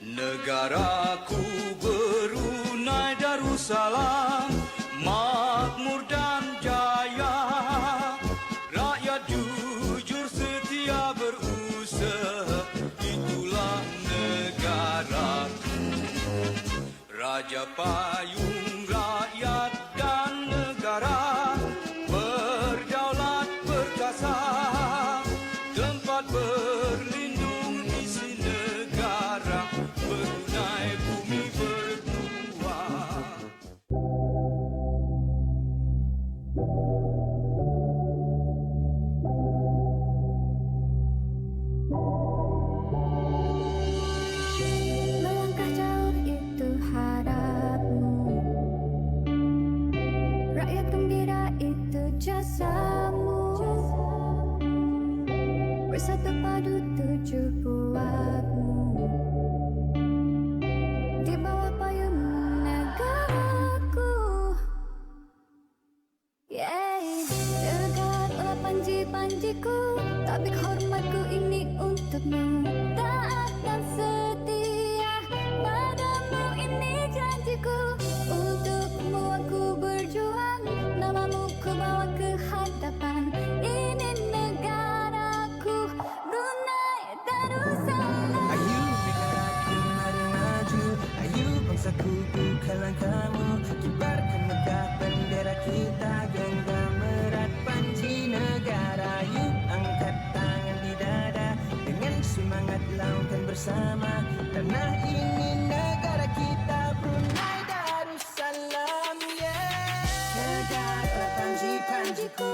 Negaraku Brunei Darussalam, makmur dan jaya. Rakyat jujur setia berusaha, itulah negaraku. Raja payung rakyat dan negara, berdaulat perkasa, tempat berlindung isi negara, Brunei bumi berdua. Melangkah jauh itu harapmu, rakyat gembira itu jasamu. Bersatu padu tujuh buatmu, di bawah payung negaraku. Tegaklah panji-panjiku, tabik hormatku ini untukmu. Taat dan setia padamu ini janjiku. Untukmu aku berjuang, namamu ku bawa ke hadapan. Ini negaraku, Brunei Darussalam. Ayu negaraku mari maju, ayu bangsaku buka langkahmu. Kibarkan megah bendera kita, genggam erat panji negara. Ayu angkat tangan di dada, dengan semangat laungkan bersama. Tanah ini negara kita, Brunei Darussalam. Tegaklah panji-panjiku,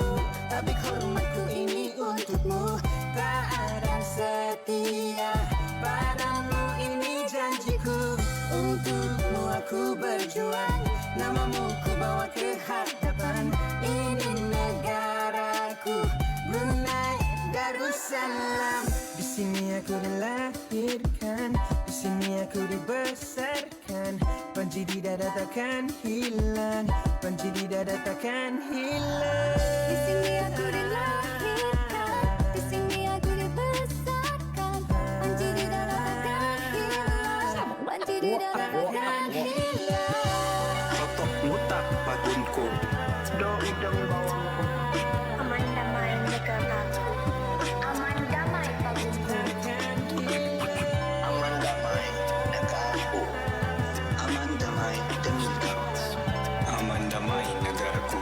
tabik hormatku ini untukmu. Taat dan setia padamu ini janjiku. Untukmu aku berjuang, namamu ku bawa ke hadapan. Ini negaraku, Brunei Darussalam. Di sini aku dilahirkan, di sini aku dibesarkan. Panji di dada takkan hilang, panji di dada takkan hilang. Di sini aku dilahirkan, di sini aku dibesarkan. Panji di dada takkan hilang, panji di dada takkan hilang. Totok mutak batunku, doi dong bawangku. Aman damai negaraku, aman damai pagungku. Aman damai negaraku, aman damai demiku. Aman damai negaraku.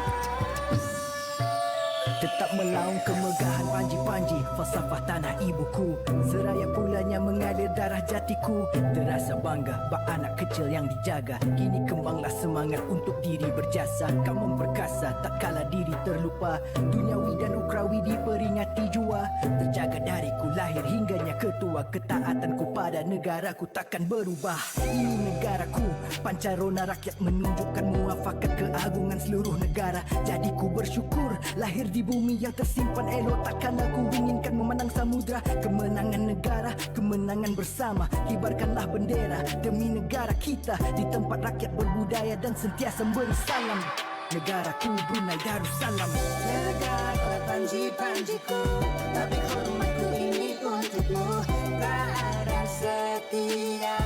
Tetap melaung kemegahan panji-panji, falsafah tanah ibuku. Seraya pulanya mengalir darah jatiku. Terasa bangga bak anak kecil yang dijaga. Kini kembanglah semangat untuk diri berjasa. Kau memperkasa tak kala diri terlupa. Duniawi dan ukrawi diperingati jua. Terjaga dariku lahir hingganya ketua. Ketaatanku pada negaraku takkan berubah. Ini negaraku, pancarona rakyat menunjukkan muafakat keagungan seluruh negara. Jadi ku bersyukur lahir di bumi yang tersimpan elok. Takkan aku inginkan memenang samudra. Kemenangan negara, kemenangan bersama. Kibarkanlah bendera demi negara kita, di tempat rakyat berbudaya dan sentiasa beri salam. Negaraku Brunei Darussalam. Tegaklah panji-panjiku, tabik hormatku ini untukmu. Taat dan setia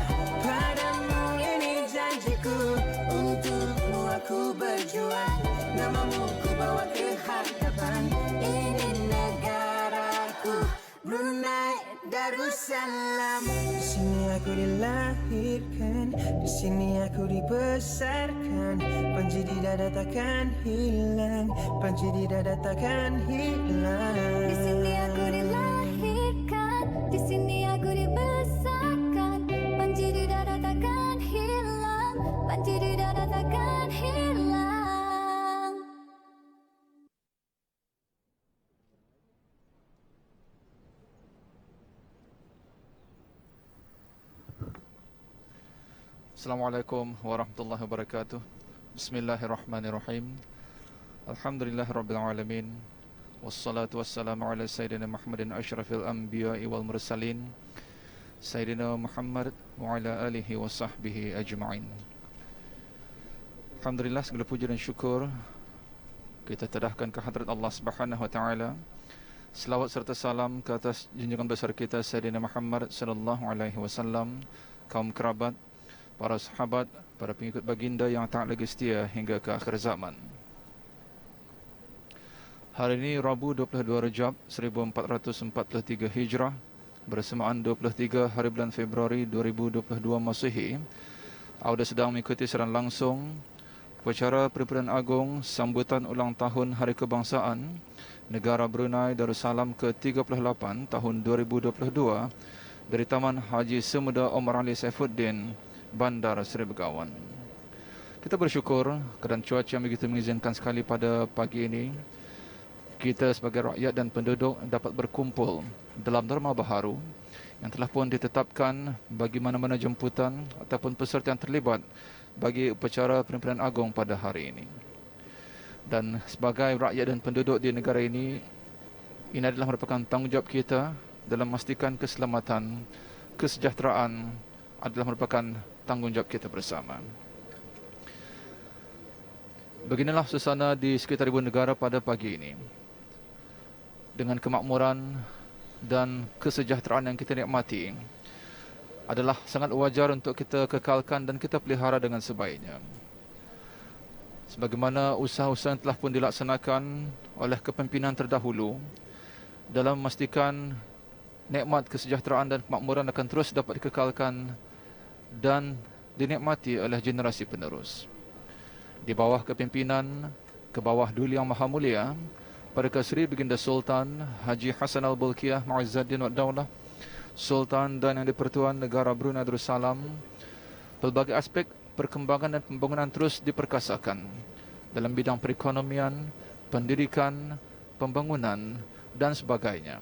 padamu ini janjiku. Untukmu aku berjuang, namamu ku bawa ke hadapan. Ini negaraku, Brunei Darussalam. Di sini aku dilahirkan, di sini aku dibesarkan. Panji di dada takkan hilang, panji di dada takkan hilang. Di sini aku dilahirkan, di sini aku dibesarkan. Panji di dada takkan hilang, panji di dada takkan hilang. Assalamualaikum warahmatullahi wabarakatuh. Bismillahirrahmanirrahim. Alhamdulillahirabbil alamin. Wassalatu wassalamu ala sayyidina Muhammadin asyrafil anbiya'i wal mursalin, Sayyidina Muhammad wa ala alihi wa sahbihi ajma'in. Alhamdulillah, segala puji dan syukur kita tadahkan kehadrat Allah Subhanahu wa taala Selawat serta salam ke atas junjungan besar kita Sayyidina Muhammad sallallahu alaihi wasallam, kaum kerabat, para sahabat, para pengikut baginda yang taat lagi setia hingga ke akhir zaman. Hari ini Rabu 22 Rejab 1443 Hijrah bersamaan 23 hari bulan Februari 2022 Masihi. Auda sedang mengikuti secara langsung upacara Perhimpunan Agung sambutan ulang tahun Hari Kebangsaan Negara Brunei Darussalam ke-38 tahun 2022 dari Taman Haji Semuda Omar Ali Saifuddin, Bandar Seri Begawan. Kita bersyukur keadaan cuaca yang begitu mengizinkan sekali pada pagi ini kita sebagai rakyat dan penduduk dapat berkumpul dalam norma baharu yang telah pun ditetapkan bagi mana-mana jemputan ataupun peserta yang terlibat bagi upacara Perhimpunan Agung pada hari ini. Dan sebagai rakyat dan penduduk di negara ini adalah merupakan tanggungjawab kita dalam memastikan keselamatan, kesejahteraan adalah merupakan tanggungjawab kita bersama. Beginilah suasana di sekitar ibu negara pada pagi ini. Dengan kemakmuran dan kesejahteraan yang kita nikmati adalah sangat wajar untuk kita kekalkan dan kita pelihara dengan sebaiknya. Sebagaimana usaha-usaha yang telah pun dilaksanakan oleh kepimpinan terdahulu dalam memastikan nikmat kesejahteraan dan kemakmuran akan terus dapat dikekalkan dan dinikmati oleh generasi penerus. Di bawah kepimpinan, ke bawah Duli Yang Maha Mulia, Paduka Seri Baginda Sultan Haji Hassan Al-Bolkiah Mu'izzuddin Wad Daulah, Sultan dan Yang di-Pertuan Negara Brunei Darussalam, pelbagai aspek perkembangan dan pembangunan terus diperkasakan dalam bidang perekonomian, pendidikan, pembangunan dan sebagainya.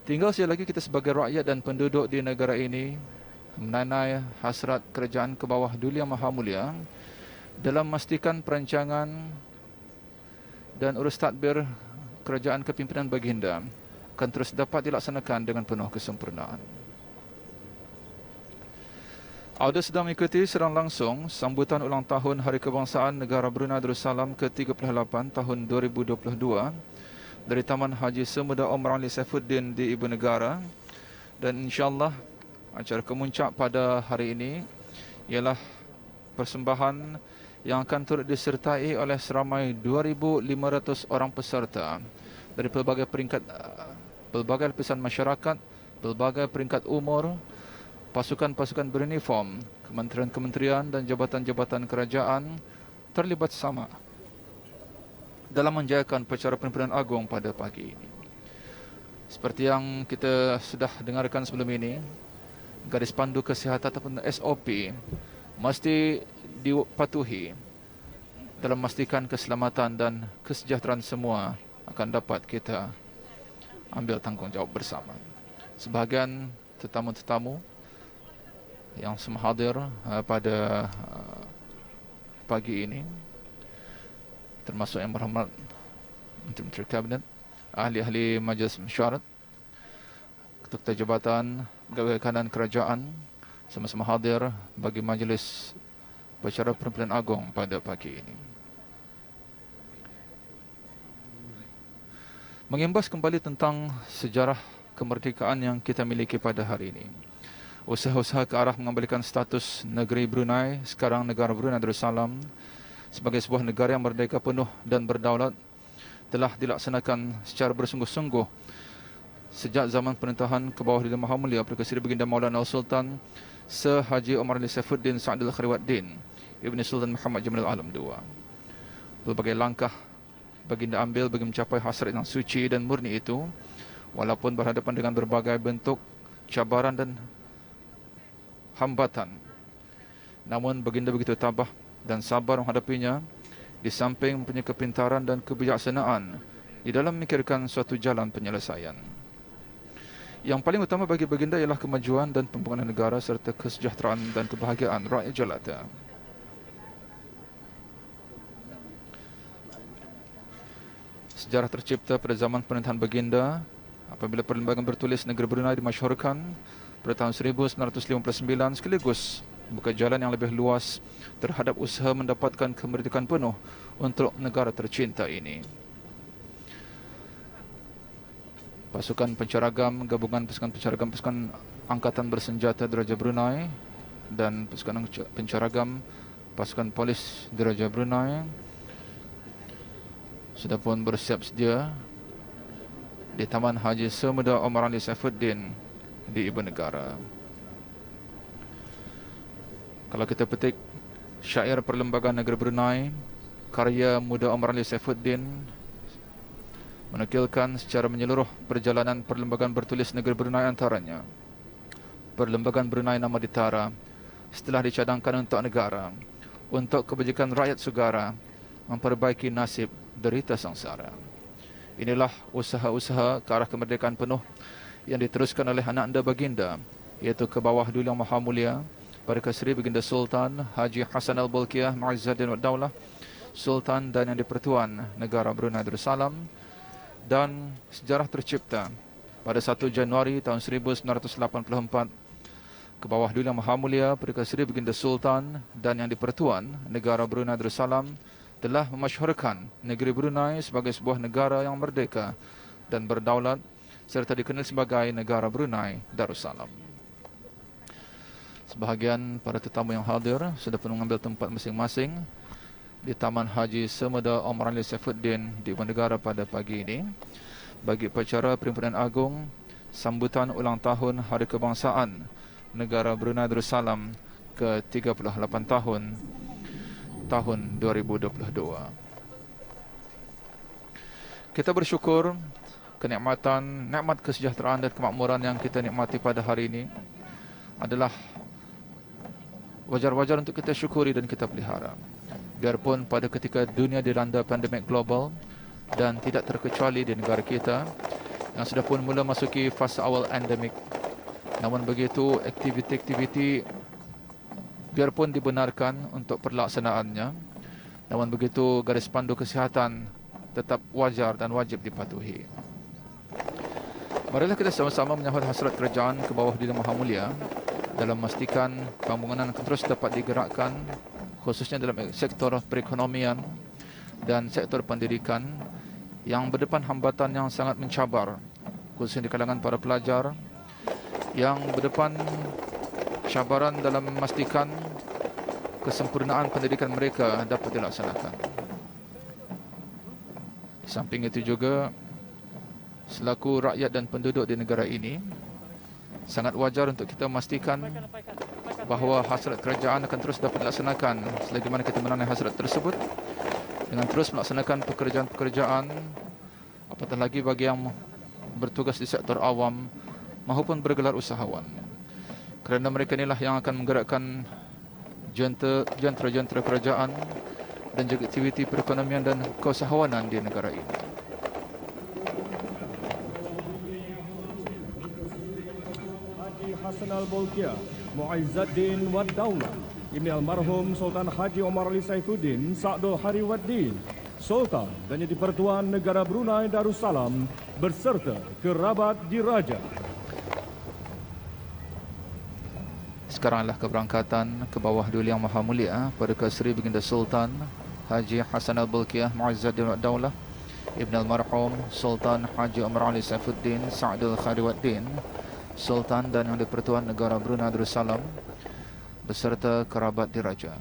Tinggal sekali lagi kita sebagai rakyat dan penduduk di negara ini menanai hasrat kerajaan ke bawah Duli Yang Maha Mulia dalam memastikan perancangan dan urus tadbir kerajaan kepimpinan baginda akan terus dapat dilaksanakan dengan penuh kesempurnaan. Auda sedang mengikuti secara langsung sambutan ulang tahun Hari Kebangsaan Negara Brunei Darussalam ke-38 tahun 2022 dari Taman Haji Semuda Omar Ali Saifuddin di Ibu Negara, dan insyaAllah acara kemuncak pada hari ini ialah persembahan yang akan turut disertai oleh seramai 2,500 orang peserta dari pelbagai peringkat, pelbagai lapisan masyarakat, pelbagai peringkat umur, pasukan-pasukan beruniform, kementerian-kementerian dan jabatan-jabatan kerajaan terlibat sama dalam menjayakan upacara Perhimpunan Agung pada pagi ini. Seperti yang kita sudah dengarkan sebelum ini, garis pandu kesihatan ataupun SOP mesti dipatuhi dalam memastikan keselamatan dan kesejahteraan semua akan dapat kita ambil tanggungjawab bersama. Sebahagian tetamu-tetamu yang semua hadir pada pagi ini, termasuk Yang Berhormat Menteri-Menteri Kabinet, ahli-ahli Majlis Mesyuarat, ketua jabatan, pegawai kanan kerajaan, sama-sama hadir bagi majlis upacara Perhimpunan Agung pada pagi ini. Mengimbas kembali tentang sejarah kemerdekaan yang kita miliki pada hari ini, usaha-usaha ke arah mengembalikan status negeri Brunei, sekarang negara Brunei Darussalam, sebagai sebuah negara yang merdeka penuh dan berdaulat telah dilaksanakan secara bersungguh-sungguh sejak zaman pemerintahan ke bawah Duli Maha Mulia Paduka Seri Baginda Maulana Sultan Haji Omar Ali Saifuddin Sa'adil Khariwaddin Ibni Sultan Muhammad Jamalul Alam II. Berbagai langkah baginda ambil bagi mencapai hasrat yang suci dan murni itu, walaupun berhadapan dengan berbagai bentuk cabaran dan hambatan. Namun baginda begitu tabah dan sabar menghadapinya, di samping mempunyai kepintaran dan kebijaksanaan di dalam memikirkan suatu jalan penyelesaian. Yang paling utama bagi baginda ialah kemajuan dan pembangunan negara serta kesejahteraan dan kebahagiaan rakyat jelata. Sejarah tercipta pada zaman pemerintahan baginda apabila perlembagaan bertulis negeri Brunei dimasyhurkan pada tahun 1959, sekaligus buka jalan yang lebih luas terhadap usaha mendapatkan kemerdekaan penuh untuk negara tercinta ini. pasukan penceragam, gabungan pasukan penceragam pasukan Angkatan Bersenjata Diraja Brunei dan pasukan penceragam pasukan polis Diraja Brunei sudah pun bersiap sedia di Taman Haji Semeda Omar Ali Saifuddin di Ibu Negara. Kalau kita petik syair Perlembagaan Negeri Brunei karya muda Omar Ali Saifuddin menukilkan secara menyeluruh perjalanan perlembagaan bertulis negeri Brunei, antaranya Perlembagaan Brunei Nama Ditara setelah dicadangkan untuk negara, untuk kebajikan rakyat segara, memperbaiki nasib derita sengsara. Inilah usaha-usaha ke arah kemerdekaan penuh yang diteruskan oleh anak anda baginda, iaitu ke bawah Duli Yang Maha Mulia Paduka Seri Baginda Sultan Haji Hassanal Bolkiah Mu'izzuddin Wad Daulah, Sultan dan Yang di-Pertuan Negara Brunei Darussalam, dan sejarah tercipta pada 1 Januari tahun 1984 ke bawah Duli Yang Maha Mulia Paduka Seri Baginda Sultan dan Yang di-Pertuan Negara Brunei Darussalam telah memasyhurkan negeri Brunei sebagai sebuah negara yang merdeka dan berdaulat serta dikenal sebagai negara Brunei Darussalam. Sebahagian para tetamu yang hadir sudah pun mengambil tempat masing-masing di Taman Haji Semeda Omar Ali Saifuddin di Ibu Negara pada pagi ini bagi upacara Perhimpunan Agung sambutan ulang tahun Hari Kebangsaan Negara Brunei Darussalam ke-38 tahun 2022. Kita bersyukur nikmat kesejahteraan dan kemakmuran yang kita nikmati pada hari ini adalah wajar-wajar untuk kita syukuri dan kita pelihara. Biarpun pada ketika dunia dilanda pandemik global dan tidak terkecuali di negara kita yang sudah pun mula masuki fasa awal endemik, namun begitu aktiviti-aktiviti biarpun dibenarkan untuk perlaksanaannya, namun begitu garis pandu kesihatan tetap wajar dan wajib dipatuhi. Marilah kita sama-sama menyahut hasrat kerajaan ke bawah Duli Maha Mulia dalam memastikan pembangunan akan terus dapat digerakkan, khususnya dalam sektor perekonomian dan sektor pendidikan yang berdepan hambatan yang sangat mencabar, khususnya di kalangan para pelajar yang berdepan cabaran dalam memastikan kesempurnaan pendidikan mereka dapat dilaksanakan. Di samping itu juga, selaku rakyat dan penduduk di negara ini, sangat wajar untuk kita memastikan bahawa hasrat kerajaan akan terus dapat dilaksanakan selagi mana kita menanai hasrat tersebut dengan terus melaksanakan pekerjaan-pekerjaan, apatah lagi bagi yang bertugas di sektor awam maupun bergelar usahawan. Kerana mereka inilah yang akan menggerakkan jentera-jentera kerajaan dan juga aktiviti perekonomian dan keusahawanan di negara ini. Haji Hassanal Bolkiah Mu'izzuddin Wad Daulah Ibni Almarhum Sultan Haji Omar Ali Saifuddin Sa'dul Hari Waddin, Sultan dan Yang di-Pertuan Negara Brunei Darussalam berserta kerabat diraja. Sekaranglah keberangkatan ke bawah Duli Yang Maha Mulia Paduka Seri Baginda Sultan Haji Hassanal Bolkiah Mu'izzuddin Wad Daulah Ibn Almarhum Sultan Haji Omar Ali Saifuddin Sa'dul Hari Waddin, Sultan dan Yang di-Pertuan Negara Brunei Darussalam beserta kerabat diraja.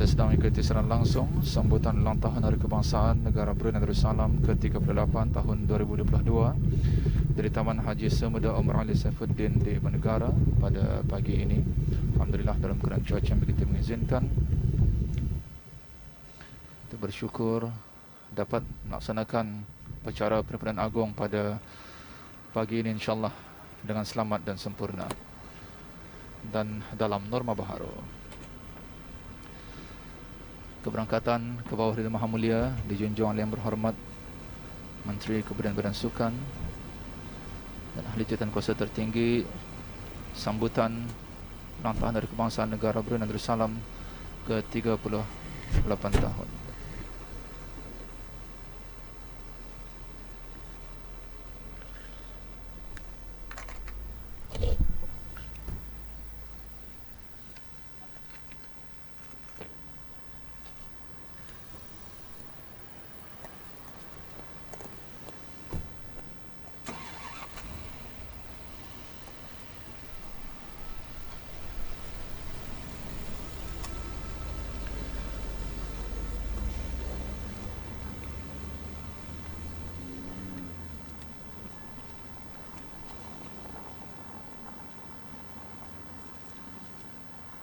Sedang mengikuti secara langsung sambutan ulang tahun Hari Kebangsaan Negara Brunei Darussalam ke-38 tahun 2022 dari Taman Haji Semeda Omar Ali Saifuddin di Ibu Negara pada pagi ini. Alhamdulillah dalam keadaan cuaca yang begitu mengizinkan, kita bersyukur dapat melaksanakan upacara Perhimpunan Agung pada pagi ini insyaAllah dengan selamat dan sempurna dan dalam norma baharu. Keberangkatan ke bawah Duli Maha Mulia dijunjung oleh Yang Berhormat Menteri Kebudayaan Badan Sukan dan Ahli Jawatankuasa Tertinggi sambutan ulang tahun Hari Kebangsaan Negara Brunei Darussalam ke-38 8 tahun.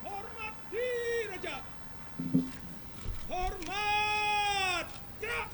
Hormat Diraja. Hormat. Gerak.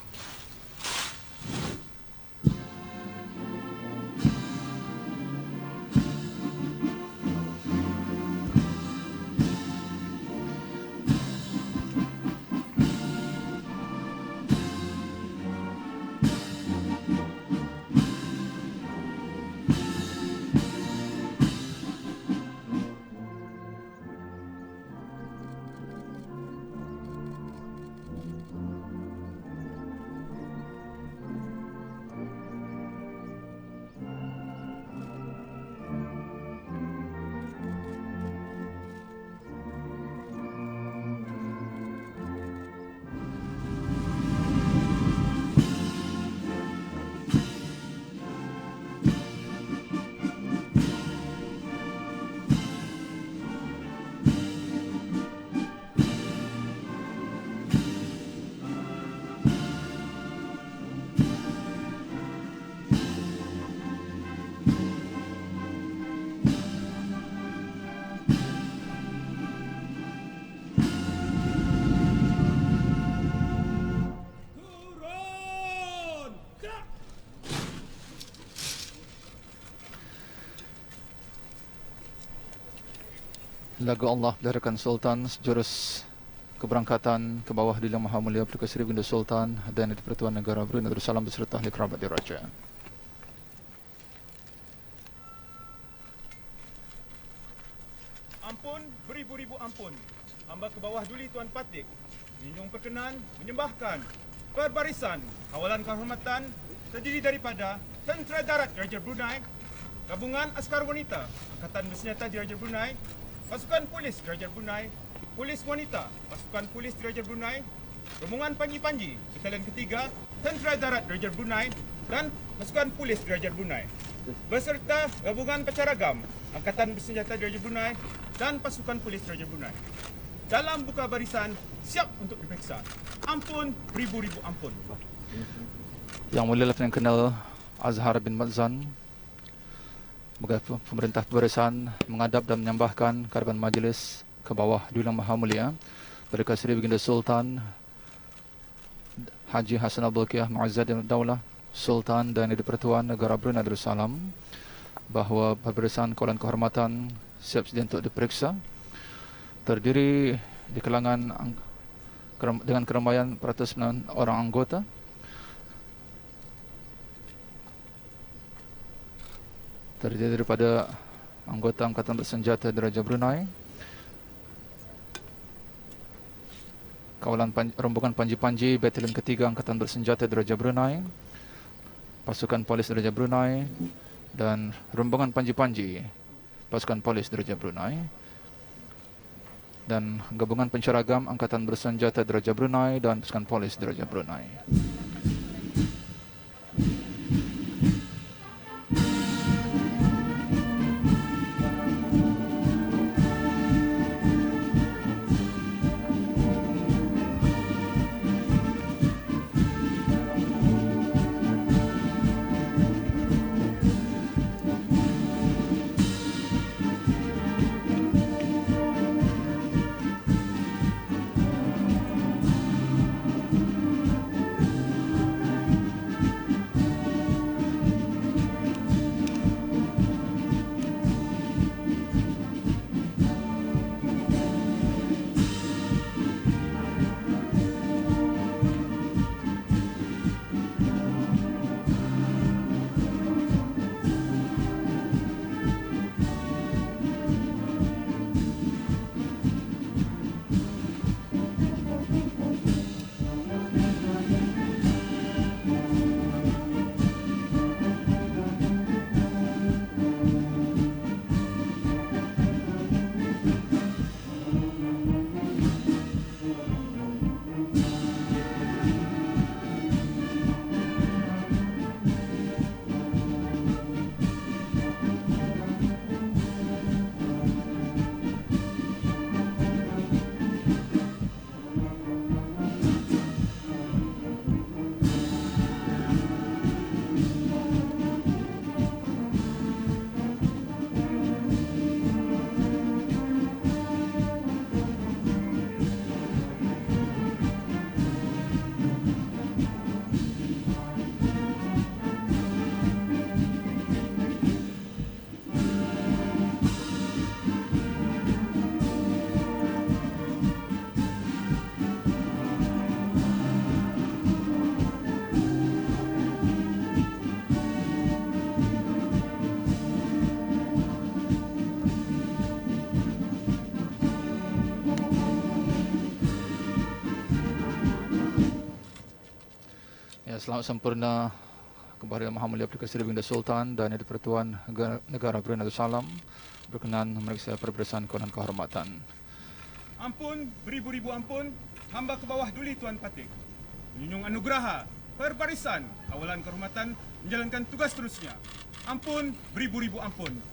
Turun. Gerak. Lagu Allah Peliharakan Sultan sejurus keberangkatan ke bawah di Yang Maha Mulia Perdana Seri Baginda Sultan dan Di-Pertuan Negara Brunei Darussalam beserta ahli kerabat diraja. Ampun, beribu-ribu ampun. Hamba ke bawah duli Tuan Patik. Junjung perkenan menyembahkan perbarisan kawalan kehormatan terdiri daripada Tentera Darat Diraja Brunei, Gabungan Askar Wanita Angkatan Bersenjata Diraja Brunei, Pasukan Polis Diraja Brunei, Polis Wanita Pasukan Polis Diraja Brunei, Rombongan Panji-Panji Batalion Ketiga Tentera Darat Diraja Brunei dan Pasukan Polis Diraja Brunei beserta Gabungan Pacaragam Angkatan Bersenjata Diraja Brunei dan Pasukan Polis Diraja Brunei. Dalam buka barisan, siap untuk diperiksa. Ampun, beribu-ribu ampun. Yang Mulia Letnan Kenal Azhar bin Madzan, sebagai pemerintah pembarisan, mengadap dan menyambahkan ke hadapan majlis ke bawah Duli Yang Maha Mulia Perdana Seri Baginda Sultan Haji Hassanal Bolkiah Mu'izzaddin Daulah Sultan dan Di-Pertuan Negara Brunei Darussalam bahawa pembarisan kawalan kehormatan siap sedia untuk diperiksa, terdiri di kalangan dengan keramaian 409 orang anggota. Terdiri daripada anggota Angkatan Bersenjata Diraja Brunei, rombongan Panji-Panji Batalion Ketiga Angkatan Bersenjata Diraja Brunei, Pasukan Polis Diraja Brunei dan rombongan Panji-Panji Pasukan Polis Diraja Brunei dan Gabungan Penceragam Angkatan Bersenjata Diraja Brunei dan Pasukan Polis Diraja Brunei. Selamat sempurna kepada Yang Maha Mulia Aplikasi Baginda Sultan dan Yang di-Pertuan Negara Brunei Darussalam berkenan memeriksa perbarisan kawanan kehormatan. Ampun, beribu-ribu ampun, hamba ke bawah duli Tuan Patik. Menyunjung anugerah, perbarisan, kawalan kehormatan, menjalankan tugas terusnya. Ampun, beribu-ribu ampun.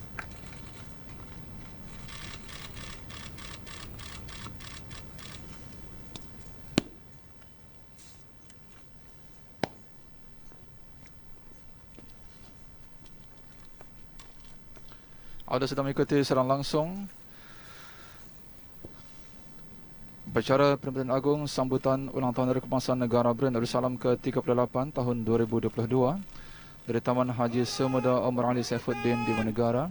Anda sedang mengikuti secara langsung upacara Perhimpunan Agung sambutan ulang tahun Hari Kebangsaan Negara Brunei Darussalam ke-38 tahun 2022 dari Taman Haji Semuda Omar Ali Saifuddin di Negara.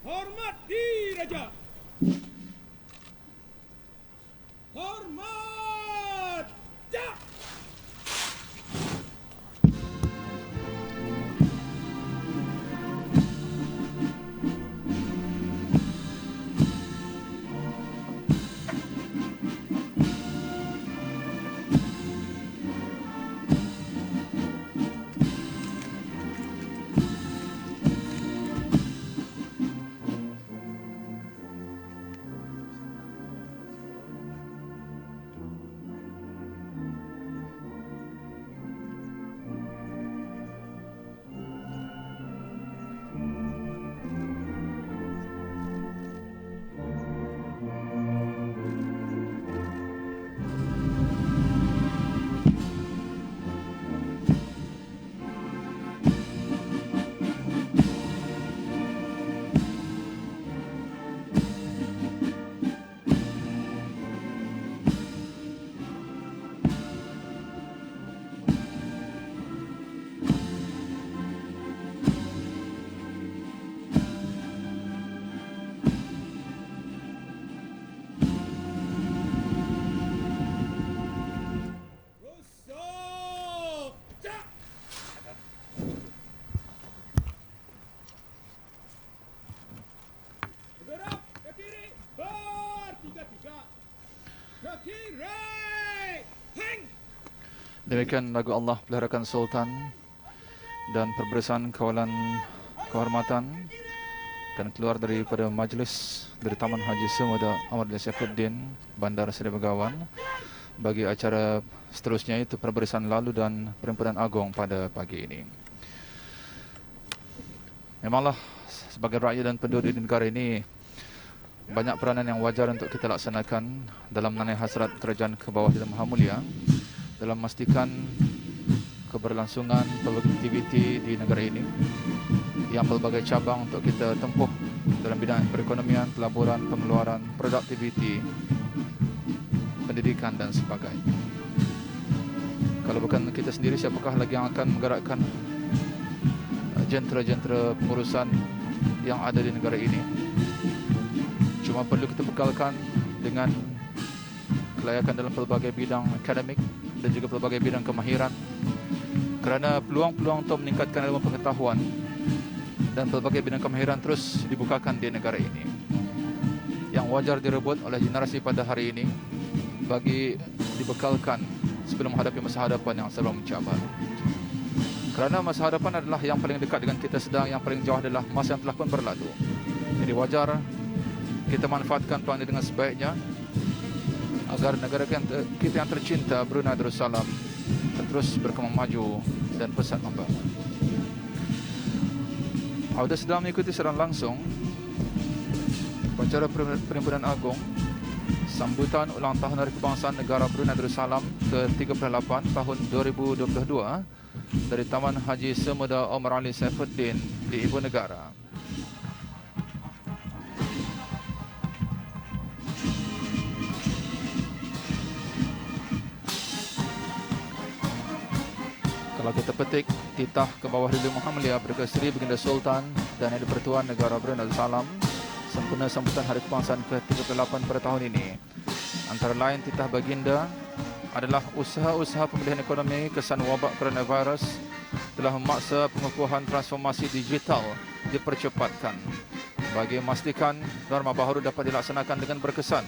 Hormat Diraja. Hormat Jak. Demikian lagu Allah Peliharakan Sultan dan perbarisan kawalan kehormatan akan keluar daripada majlis dari Taman Haji Semuda Omar Ali Saifuddin, Bandar Seri Begawan bagi acara seterusnya itu perbarisan lalu dan Perhimpunan Agung pada pagi ini. Memanglah sebagai rakyat dan penduduk di negara ini banyak peranan yang wajar untuk kita laksanakan dalam menaik hasrat kerajaan ke bawah Yang Maha Mulia dalam memastikan keberlangsungan pelbagai aktiviti di negara ini yang pelbagai cabang untuk kita tempuh dalam bidang perekonomian, pelaburan, pengeluaran, produktiviti, pendidikan dan sebagainya. Kalau bukan kita sendiri, siapakah lagi yang akan menggerakkan jentera-jentera pengurusan yang ada di negara ini? Cuma perlu kita bekalkan dengan kelayakan dalam pelbagai bidang akademik dan juga pelbagai bidang kemahiran, kerana peluang-peluang untuk meningkatkan ilmu pengetahuan dan pelbagai bidang kemahiran terus dibukakan di negara ini, yang wajar direbut oleh generasi pada hari ini bagi dibekalkan sebelum menghadapi masa hadapan yang serba mencabar. Kerana masa hadapan adalah yang paling dekat dengan kita, sedang yang paling jauh adalah masa yang telah pun berlalu. Jadi wajar kita manfaatkan peluang ini dengan sebaiknya agar negara kita yang tercinta Brunei Darussalam terus berkembang maju dan pesat membangun. Anda sedang mengikuti secara langsung Upacara Perimbunan Agung sambutan ulang tahun Hari Kebangsaan Negara Brunei Darussalam ke-38 tahun 2022 dari Taman Haji Semuda Omar Ali Saifuddin di Ibu Negara. Kalau kita petik titah ke bawah Duli Muhammadiyah Berkat Seri Baginda Sultan dan Yang di-Pertuan Negara Brunei Darussalam sempena sambutan Hari Kebangsaan ke-38 pada tahun ini. Antara lain titah baginda adalah usaha-usaha pemulihan ekonomi kesan wabak coronavirus telah memaksa pengukuhan transformasi digital dipercepatkan bagi memastikan norma baharu dapat dilaksanakan dengan berkesan.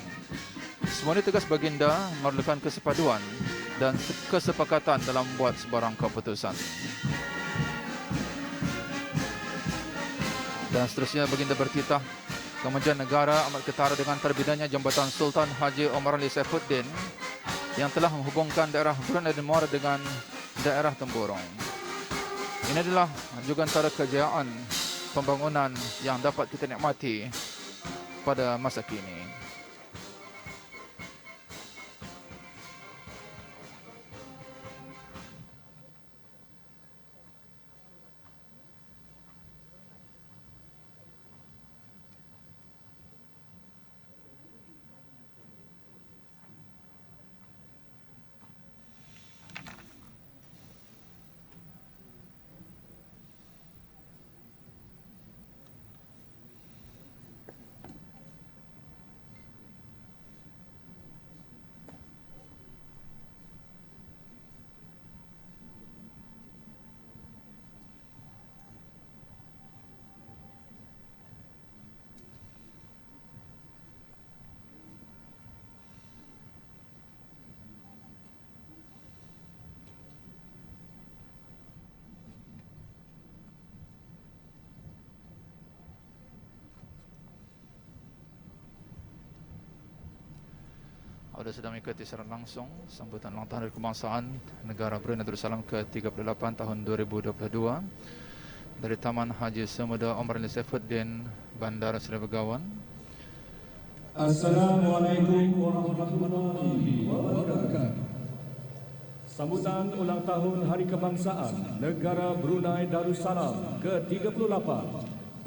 Semua ini tegas baginda memerlukan kesepaduan dan kesepakatan dalam membuat sebarang keputusan. Dan seterusnya baginda bertitah, Kementerian Negara amat ketara dengan terbinanya Jambatan Sultan Haji Omar Ali Saifuddin yang telah menghubungkan daerah Brunei Darussalam dengan daerah Temburong. Ini adalah juga antara kejayaan pembangunan yang dapat kita nikmati pada masa kini. Anda sedang mengikuti secara langsung sambutan ulang tahun Hari Kebangsaan Negara Brunei Darussalam ke-38 tahun 2022 dari Taman Haji Semuda Omar Ali Saifuddin, Bandar Seri Begawan. Assalamualaikum warahmatullahi wabarakatuh. Sambutan ulang tahun Hari Kebangsaan Negara Brunei Darussalam ke-38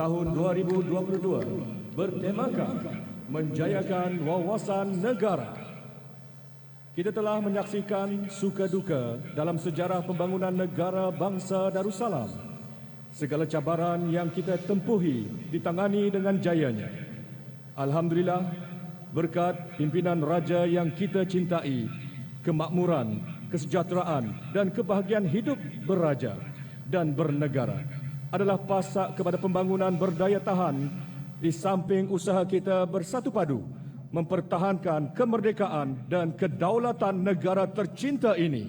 tahun 2022 bertemakan menjayakan wawasan negara. Kita telah menyaksikan suka duka dalam sejarah pembangunan negara bangsa Darussalam. Segala cabaran yang kita tempuhi ditangani dengan jayanya. Alhamdulillah, berkat pimpinan raja yang kita cintai, kemakmuran, kesejahteraan dan kebahagiaan hidup beraja dan bernegara adalah pasak kepada pembangunan berdaya tahan di samping usaha kita bersatu padu mempertahankan kemerdekaan dan kedaulatan negara tercinta ini.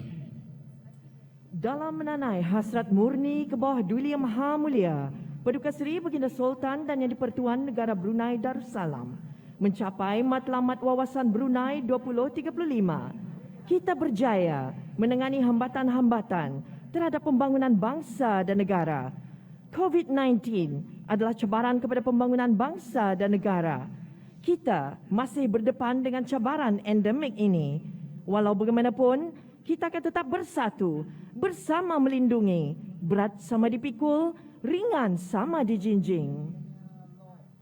Dalam menanai hasrat murni ke bawah Duli Yang Maha Mulia, Paduka Seri Baginda Sultan dan Yang di-Pertuan Negara Brunei Darussalam mencapai matlamat wawasan Brunei 2035, kita berjaya menangani hambatan-hambatan terhadap pembangunan bangsa dan negara. COVID-19 adalah cabaran kepada pembangunan bangsa dan negara. Kita masih berdepan dengan cabaran endemik ini. Walau bagaimanapun, kita akan tetap bersatu, bersama melindungi, berat sama dipikul, ringan sama dijinjing.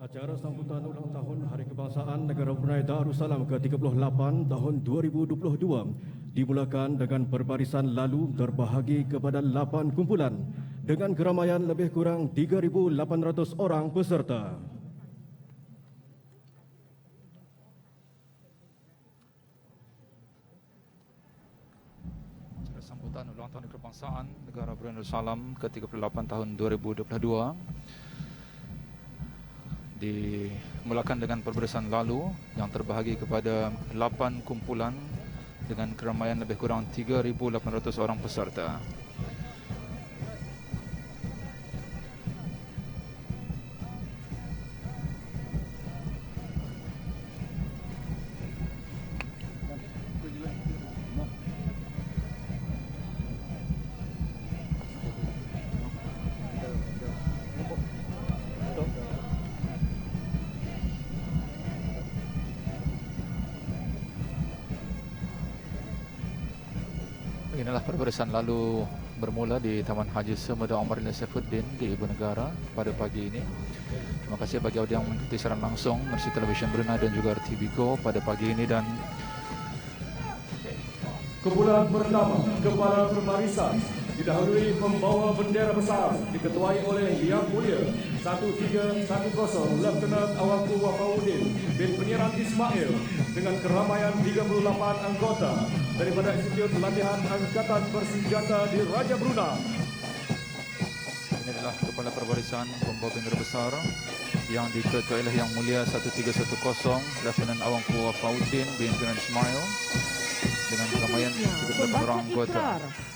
Acara sambutan ulang tahun Hari Kebangsaan Negara Brunei Darussalam ke-38 tahun 2022 dimulakan dengan perbarisan lalu terbahagi kepada 8 kumpulan dengan keramaian lebih kurang 3,800 orang peserta. Sambutan ulang tahun Kebangsaan Negara Brunei Darussalam ke-38 tahun 2022 dimulakan dengan perbarisan lalu yang terbahagi kepada 8 kumpulan dengan keramaian lebih kurang 3,800 orang peserta. Baiklah, perbarisan lalu bermula di Taman Haji Semeda Omar Alin Saifuddin di Ibu Negara pada pagi ini. Terima kasih bagi audio yang mengikuti siaran langsung Mersi Television Brunei dan juga RTV Go pada pagi ini. Dan Kumpulan pertama, Kepala Perbarisan didahului pembawa bendera besar diketuai oleh Yang Mulia 1310 Lieutenant Awangku Wafaudin bin Penyiaran Ismail dengan keramaian 38 anggota daripada Institut Latihan Angkatan Bersenjata di Raja Brunei. ini adalah Kepala Perbarisan pembawa bendera besar yang diketuai oleh Yang Mulia 1310 Lieutenant Awangku Wafaudin bin Penyiaran Ismail dengan keramaian 38 orang anggota.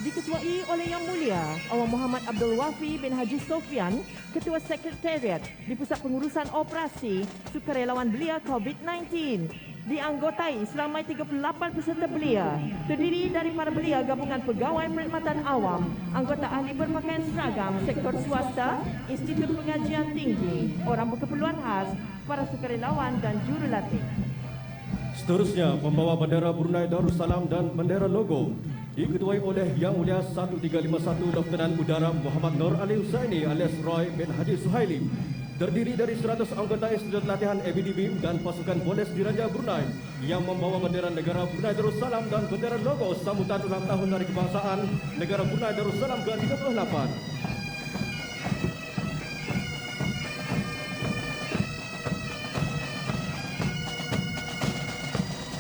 Diketuai oleh Yang Mulia Awang Muhammad Abdul Wafi bin Haji Sofian, Ketua Sekretariat di Pusat Pengurusan Operasi Sukarelawan Belia COVID-19. Dianggotai seramai 38 peserta belia, terdiri dari para belia gabungan pegawai perkhidmatan awam, anggota ahli berpakaian seragam, sektor swasta, institut pengajian tinggi, orang berkeperluan khas, para sukarelawan dan jurulatih. Seterusnya, pembawa bendera Brunei Darussalam dan bendera logo diketuai oleh Yang Mulia 1351 Lieutenant Udara Muhammad Nur Ali Husaini alias Roy bin Haji Suhaili, terdiri dari 100 anggota Institut Latihan ABDB dan pasukan polis di Raja Brunei yang membawa bendera negara Brunei Darussalam dan bendera logo sambutan ulang tahun Hari Kebangsaan negara Brunei Darussalam ke-38.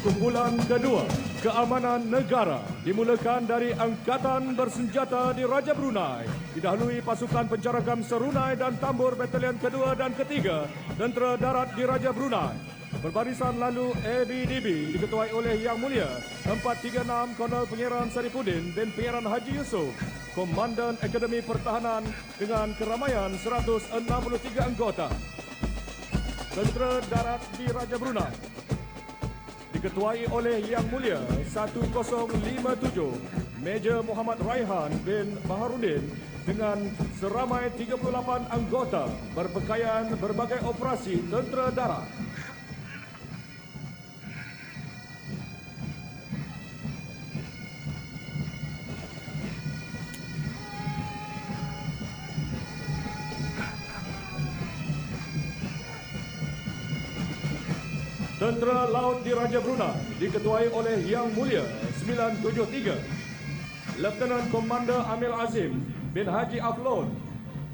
Kumpulan kedua, Keamanan Negara, dimulakan dari Angkatan Bersenjata di Raja Brunei, didahului pasukan pencaragam Serunai dan Tambur Batalion kedua dan ketiga Tentera Darat di Raja Brunei. Berbarisan lalu ABDB diketuai oleh Yang Mulia 436 Kolonel Penyiaran Sarifuddin bin Penyiaran Haji Yusof, Komandan Akademi Pertahanan dengan keramaian 163 anggota. Tentera Darat di Raja Brunei diketuai oleh Yang Mulia 1057 Major Muhammad Raihan bin Baharudin dengan seramai 38 anggota berpakaian berbagai operasi tentera darat. Tentera Laut di Raja Brunei diketuai oleh Yang Mulia 973 Lieutenant Commander Amir Azim bin Haji Aflon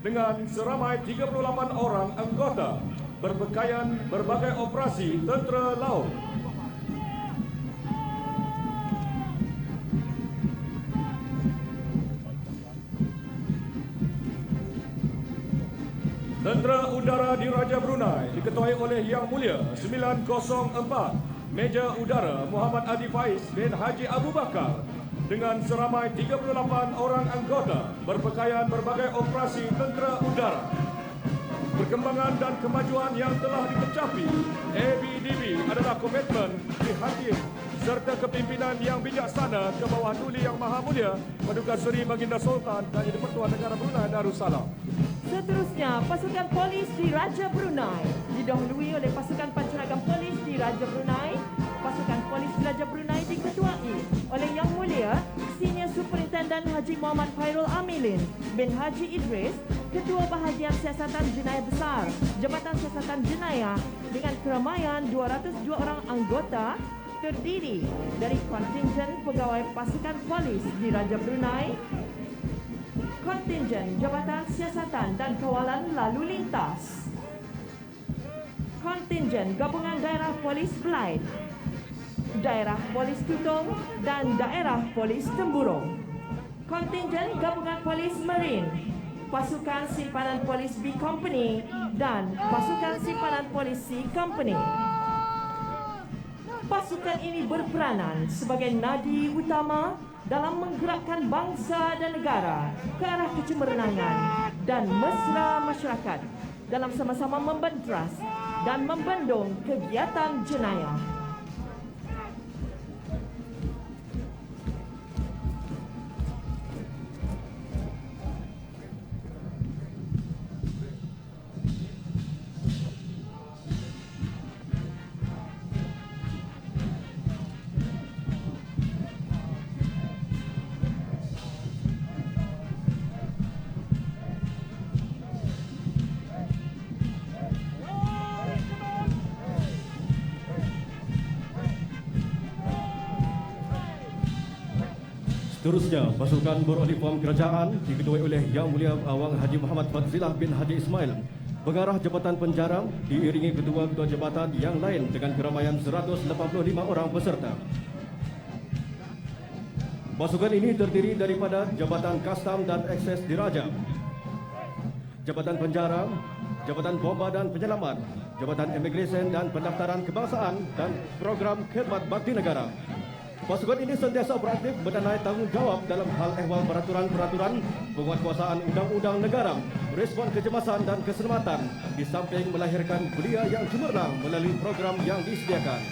dengan seramai 38 orang anggota berpakaian berbagai operasi tentera laut. Tentera Udara di Raja Brunei diketuai oleh Yang Mulia 904 Major Udara Muhammad Adi Faiz bin Haji Abu Bakar dengan seramai 38 orang anggota berpakaian berbagai operasi tentera udara. Perkembangan dan kemajuan yang telah dicapai ABDB adalah komitmen prihatin serta kepimpinan yang bijaksana ke bawah Duli Yang Maha Mulia Paduka Seri Baginda Sultan dan Di-Pertuan Negara Brunei Darussalam. Seterusnya, pasukan polis di Raja Brunei didahului oleh pasukan penceragam polis di Raja Brunei. Pasukan polis di Raja Brunei diketuai oleh Yang Mulia Senior Superintendent Haji Muhammad Khairul Amilin bin Haji Idris, Ketua Bahagian Siasatan Jenayah Besar Jabatan Siasatan Jenayah dengan keramaian 202 orang anggota, terdiri dari kontingen pegawai pasukan polis di Raja Brunei, kontingen Jabatan Siasatan dan Kawalan Lalu Lintas, kontingen Gabungan Daerah Polis Belaid, Daerah Polis Tutong dan Daerah Polis Temburong, kontingen Gabungan Polis Marine, pasukan simpanan polis B Company dan pasukan simpanan polis C Company. Pasukan ini berperanan sebagai nadi utama dalam menggerakkan bangsa dan negara ke arah kecemerlangan dan mesra masyarakat dalam sama-sama membentras dan membendung kegiatan jenayah. Seterusnya, pasukan beruniform kerajaan diketuai oleh Yang Mulia Awang Haji Muhammad Fadzilah bin Haji Ismail pengarah Jabatan Penjara diiringi ketua-ketua jabatan yang lain dengan keramaian 185 orang peserta. Pasukan ini terdiri daripada Jabatan Kastam dan Ekses Diraja, Jabatan Penjara, Jabatan Bomba dan Penyelamat, Jabatan Imigresen dan Pendaftaran Kebangsaan dan Program Khidmat Bakti Negara. Pasukan ini sentiasa beraktif mendanai tanggungjawab dalam hal ehwal peraturan-peraturan penguatkuasaan undang-undang negara, respon kecemasan dan keselamatan, di samping melahirkan belia yang cemerlang melalui program yang disediakan.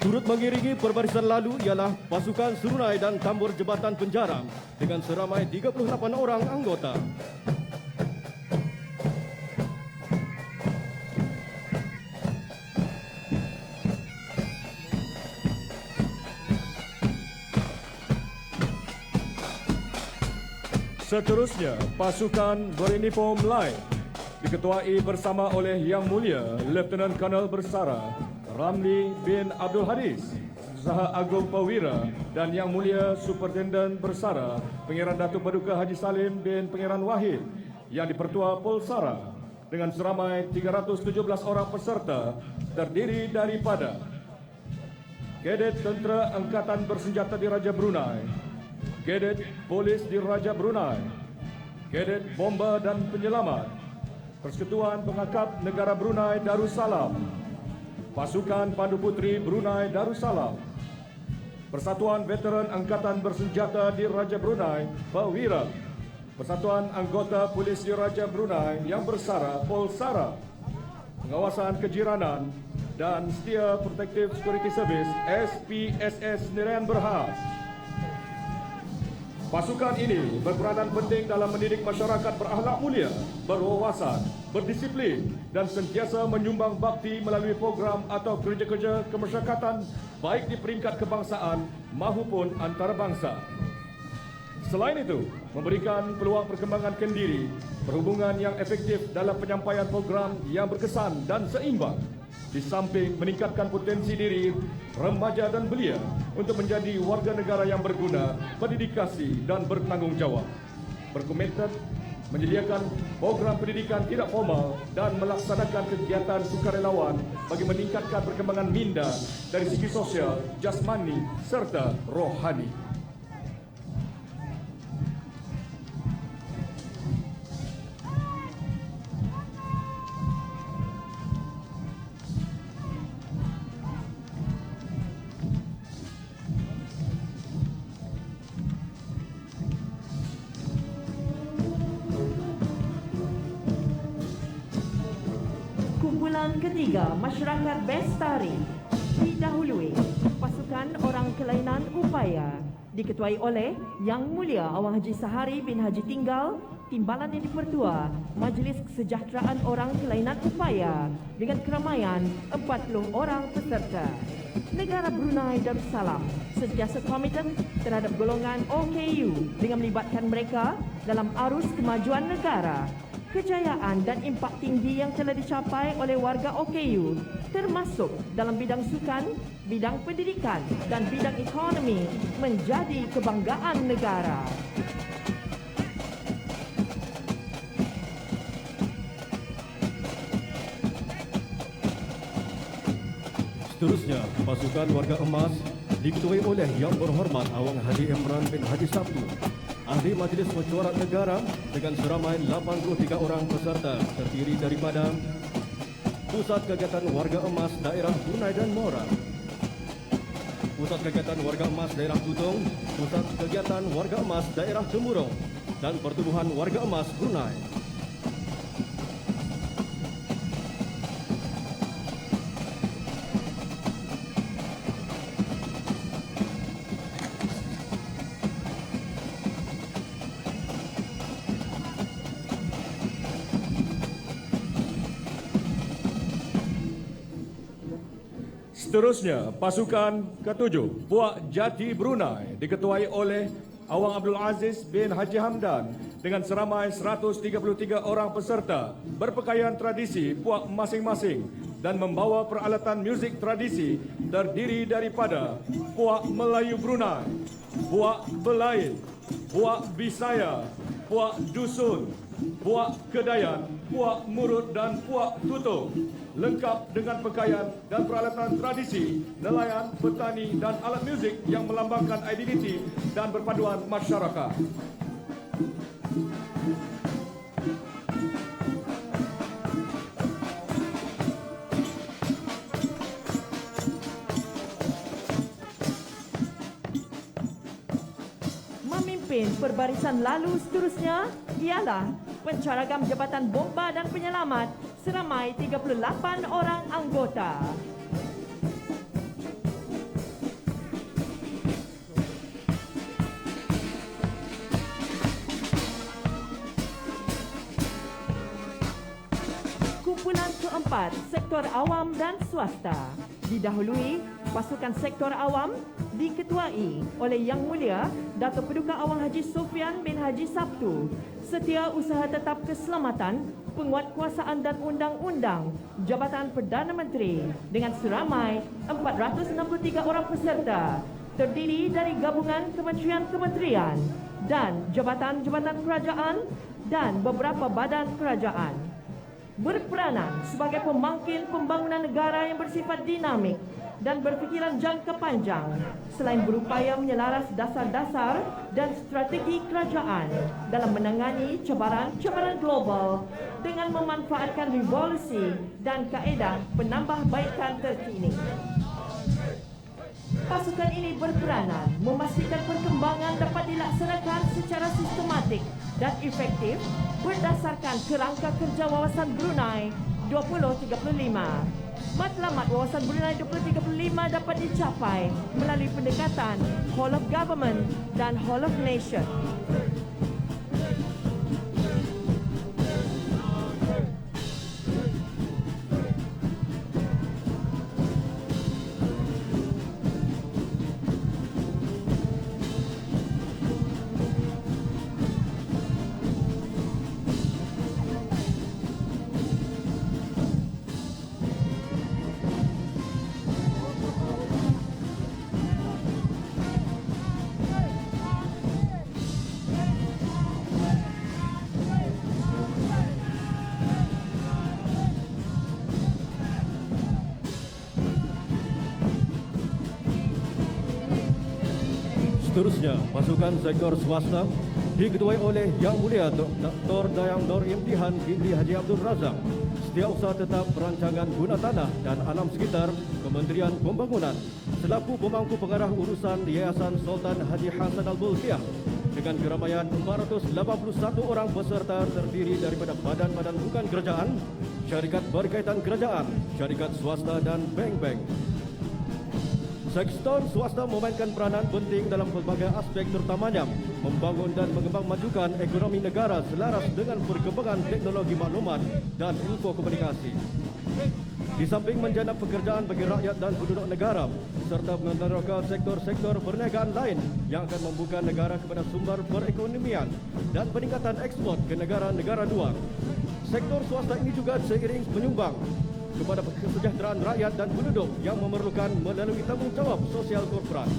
Turut mengiringi perbarisan lalu ialah pasukan Serunai dan Tambur Jabatan Penjara dengan seramai 38 orang anggota. Seterusnya, pasukan beruniform lain diketuai bersama oleh Yang Mulia Lieutenant Colonel Bersara Ramli bin Abdul Hadis, Saha Agung Perwira, dan Yang Mulia Superintendent Bersara Pangeran Datuk Paduka Haji Salim bin Pangeran Wahid yang dipertua Polsara dengan seramai 317 orang peserta terdiri daripada Kadet Tentera Angkatan Bersenjata di Raja Brunei, Kadet Polis di Raja Brunei, Kadet Bomba dan Penyelamat, Persekutuan Pengangkap Negara Brunei Darussalam, Pasukan Pandu Putri Brunei Darussalam, Persatuan Veteran Angkatan Bersenjata di Raja Brunei Perwira, Persatuan Anggota Polis di Raja Brunei yang bersara Polsara, Pengawasan Kejiranan dan Setia Protective Security Service SPSS Nerian Berhad. Pasukan ini berperanan penting dalam mendidik masyarakat berakhlak mulia, berwawasan, berdisiplin dan sentiasa menyumbang bakti melalui program atau kerja-kerja kemasyarakatan baik di peringkat kebangsaan maupun antarabangsa. Selain itu, memberikan peluang perkembangan kendiri, perhubungan yang efektif dalam penyampaian program yang berkesan dan seimbang, di samping meningkatkan potensi diri remaja dan belia untuk menjadi warga negara yang berguna, berdedikasi dan bertanggungjawab. Berkomitmen menyediakan program pendidikan tidak formal dan melaksanakan kegiatan sukarelawan bagi meningkatkan perkembangan minda dari segi sosial, jasmani serta rohani. Kumpulan ketiga, Masyarakat Bestari, didahului pasukan orang kelainan upaya diketuai oleh Yang Mulia Awang Haji Sahari bin Haji Tinggal, Timbalan yang dipertua Majlis Kesejahteraan Orang Kelainan Upaya dengan keramaian 40 orang peserta. Negara Brunei Darussalam sentiasa komited terhadap golongan OKU dengan melibatkan mereka dalam arus kemajuan negara. Kejayaan dan impak tinggi yang telah dicapai oleh warga OKU termasuk dalam bidang sukan, bidang pendidikan dan bidang ekonomi menjadi kebanggaan negara. Seterusnya, pasukan warga emas diketuai oleh Yang Berhormat Awang Haji Imran bin Haji Sabtu, Ahli Majlis Mesyuarat Negara dengan seramai 83 orang peserta terdiri daripada Pusat Kegiatan Warga Emas Daerah Brunei dan Mora, Pusat Kegiatan Warga Emas Daerah Tutung, Pusat Kegiatan Warga Emas Daerah Temurong dan Pertubuhan Warga Emas Brunei. Seterusnya, pasukan ke-7, Puak Jati Brunei diketuai oleh Awang Abdul Aziz bin Haji Hamdan dengan seramai 133 orang peserta berpakaian tradisi puak masing-masing dan membawa peralatan muzik tradisi terdiri daripada puak Melayu Brunei, puak Belain, puak Bisaya, puak Dusun, puak Kedayan, puak Murut dan puak Tutup, lengkap dengan pakaian dan peralatan tradisi, nelayan, petani dan alat muzik yang melambangkan identiti dan perpaduan masyarakat. Memimpin perbarisan lalu seterusnya ialah pencaragam Jabatan Bomba dan Penyelamat seramai 38 orang anggota. Kumpulan keempat, sektor awam dan swasta. Didahului pasukan sektor awam diketuai oleh Yang Mulia Datuk Paduka Awang Haji Sofyan bin Haji Sabtu, Setiausaha Tetap Keselamatan, Penguatkuasaan dan Undang-Undang, Jabatan Perdana Menteri dengan seramai 463 orang peserta, terdiri dari gabungan kementerian-kementerian dan jabatan-jabatan kerajaan dan beberapa badan kerajaan. Berperanan sebagai pemangkin pembangunan negara yang bersifat dinamik dan berfikiran jangka panjang selain berupaya menyelaras dasar-dasar dan strategi kerajaan dalam menangani cabaran-cabaran global dengan memanfaatkan revolusi dan kaedah penambahbaikan terkini. Pasukan ini berperanan memastikan perkembangan dapat dilaksanakan secara sistematik dan efektif berdasarkan kerangka kerja Wawasan Brunei 2035. Matlamat Wawasan Brunei 2035 dapat dicapai melalui pendekatan Whole of Government dan Whole of Nation. Seterusnya, pasukan sektor swasta diketuai oleh Yang Mulia Dr. Dayang Nur Imtihan binti Haji Abdul Razak, Setiausaha Tetap Perancangan Guna Tanah dan Alam Sekitar, Kementerian Pembangunan, selaku pemangku pengarah urusan Yayasan Sultan Haji Hassan Al-Bolkiah dengan keramaian 481 orang peserta terdiri daripada badan-badan bukan kerajaan, syarikat berkaitan kerajaan, syarikat swasta dan bank-bank. Sektor swasta memainkan peranan penting dalam pelbagai aspek, terutamanya membangun dan mengembangmajukan ekonomi negara selaras dengan perkembangan teknologi maklumat dan info komunikasi. Di samping menjana pekerjaan bagi rakyat dan penduduk negara serta meneroka sektor-sektor perniagaan lain yang akan membuka negara kepada sumber perekonomian dan peningkatan ekspor ke negara-negara luar. Sektor swasta ini juga seiring menyumbang kepada kesejahteraan rakyat dan penduduk yang memerlukan melalui tanggungjawab sosial korporat.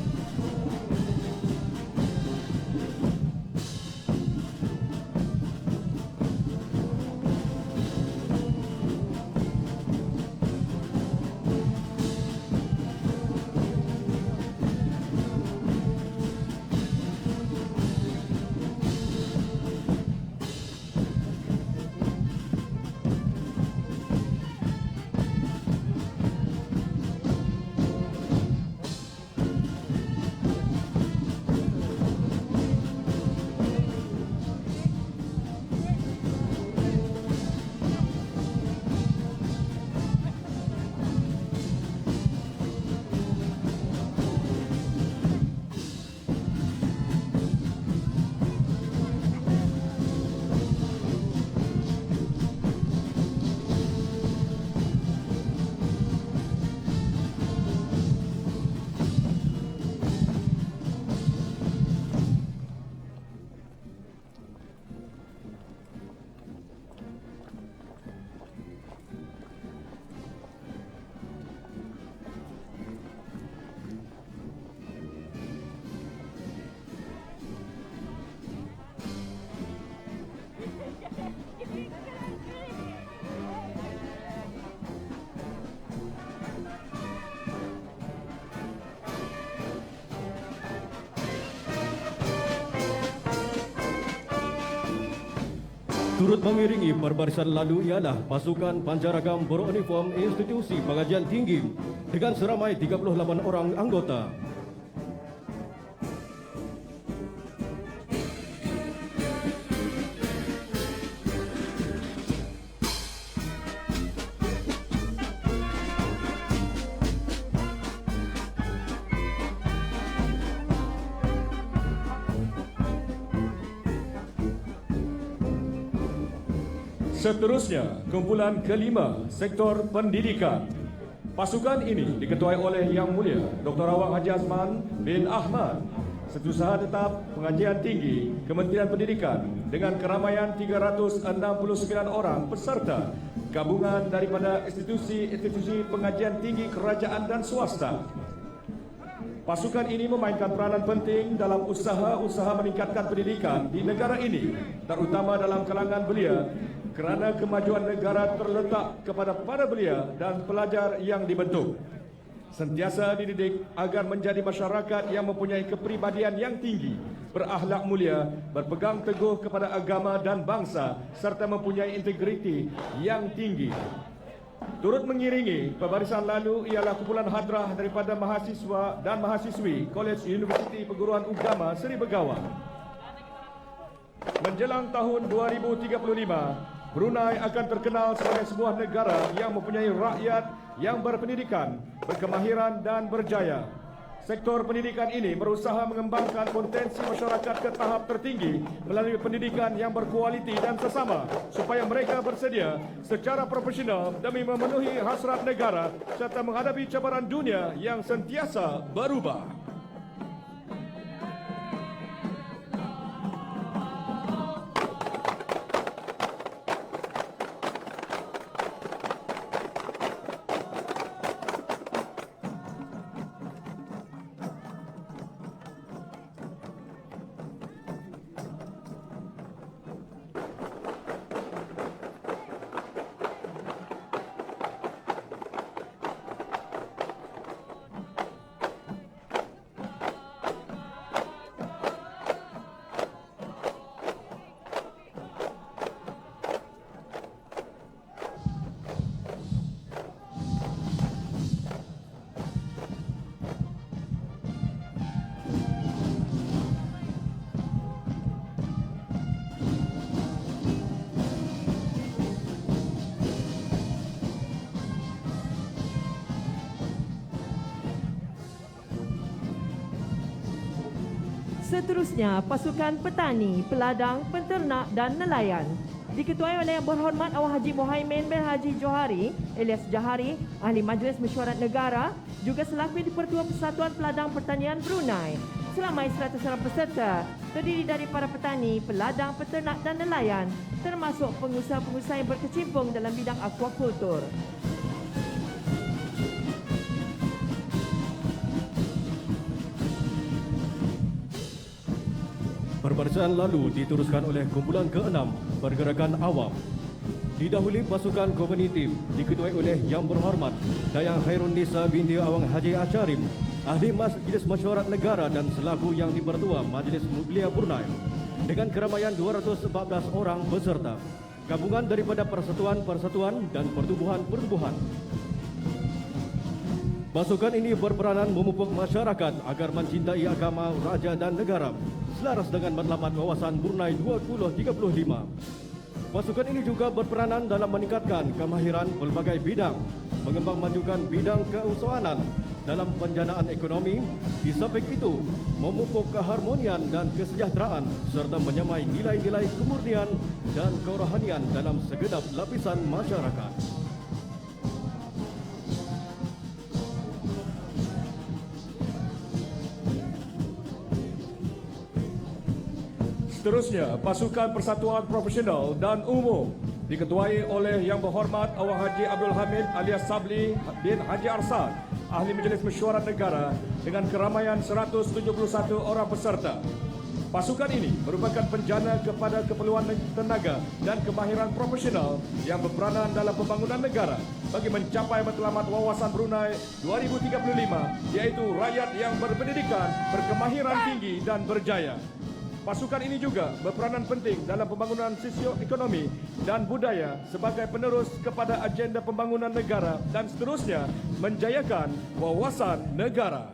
Turut mengiringi perbarisan lalu ialah pasukan pancaragam beruniform Institusi Pengajian Tinggi dengan seramai 38 orang anggota. Seterusnya, kumpulan kelima, sektor pendidikan. Pasukan ini diketuai oleh Yang Mulia Dr. Awang Haji Azman bin Ahmad, Setiausaha Tetap Pengajian Tinggi Kementerian Pendidikan dengan keramaian 369 orang peserta gabungan daripada institusi pengajian tinggi kerajaan dan swasta. Pasukan ini memainkan peranan penting dalam usaha-usaha meningkatkan pendidikan di negara ini, terutama dalam kalangan belia, kerana kemajuan negara terletak kepada para belia dan pelajar yang dibentuk. Sentiasa dididik agar menjadi masyarakat yang mempunyai kepribadian yang tinggi, berakhlak mulia, berpegang teguh kepada agama dan bangsa, serta mempunyai integriti yang tinggi. Turut mengiringi pembarisan lalu ialah kumpulan hadrah daripada mahasiswa dan mahasiswi Kolej Universiti Perguruan Agama Seri Begawan. Menjelang tahun 2035, Brunei akan terkenal sebagai sebuah negara yang mempunyai rakyat yang berpendidikan, berkemahiran dan berjaya. Sektor pendidikan ini berusaha mengembangkan potensi masyarakat ke tahap tertinggi melalui pendidikan yang berkualiti dan sesama supaya mereka bersedia secara profesional demi memenuhi hasrat negara serta menghadapi cabaran dunia yang sentiasa berubah. Seterusnya, pasukan petani, peladang, penternak dan nelayan diketuai oleh Yang Berhormat Awang Haji Mohaimin bin Haji Johari alias Jahari, Ahli Majlis Mesyuarat Negara, juga selaku di-Pertua Persatuan Peladang Pertanian Brunei. Seramai 100 orang peserta terdiri dari para petani, peladang, peternak dan nelayan, termasuk pengusaha-pengusaha yang berkecimpung dalam bidang akuakultur. Perbarisan lalu diteruskan oleh kumpulan ke-6, Pergerakan Awam. Didahului pasukan komunitif diketuai oleh Yang Berhormat Dayang Khairun Nisa binti Awang Haji Acharim, Ahli Majlis Mesyuarat Negara dan selaku Yang di-Pertua Majlis Mulia Brunei dengan keramaian 214 orang peserta, gabungan daripada persatuan-persatuan dan pertubuhan-pertubuhan. Pasukan ini berperanan memupuk masyarakat agar mencintai agama, raja dan negara selaras dengan matlamat wawasan Brunei 2035. Pasukan ini juga berperanan dalam meningkatkan kemahiran pelbagai bidang, mengembangmajukan bidang keusahawanan dalam penjanaan ekonomi, di samping itu memupuk keharmonian dan kesejahteraan serta menyamai nilai-nilai kemurnian dan kerohanian dalam segenap lapisan masyarakat. Seterusnya, pasukan persatuan profesional dan umum diketuai oleh Yang Berhormat Awang Haji Abdul Hamid alias Sabli bin Haji Arsad, Ahli Majlis Mesyuarat Negara dengan keramaian 171 orang peserta. Pasukan ini merupakan penjana kepada keperluan tenaga dan kemahiran profesional yang berperanan dalam pembangunan negara bagi mencapai matlamat wawasan Brunei 2035, iaitu rakyat yang berpendidikan, berkemahiran tinggi dan berjaya. Pasukan ini juga berperanan penting dalam pembangunan sosioekonomi dan budaya sebagai penerus kepada agenda pembangunan negara dan seterusnya menjayakan wawasan negara.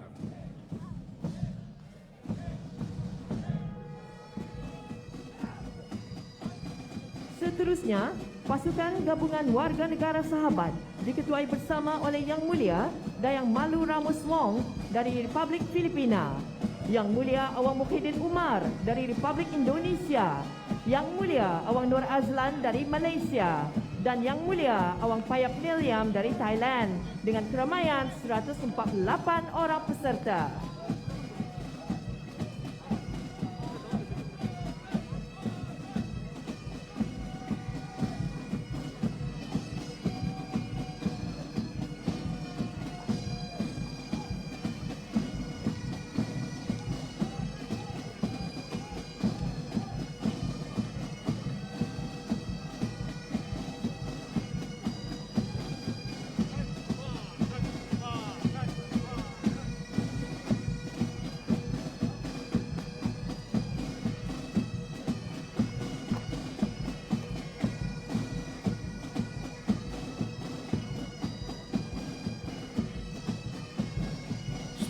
Seterusnya, pasukan gabungan warga negara sahabat diketuai bersama oleh Yang Mulia Dayang Malu Ramos Wong dari Republik Filipina, Yang Mulia Awang Mukhyiddin Umar dari Republik Indonesia, Yang Mulia Awang Nur Azlan dari Malaysia, dan Yang Mulia Awang Payap Niliam dari Thailand dengan keramaian 148 orang peserta.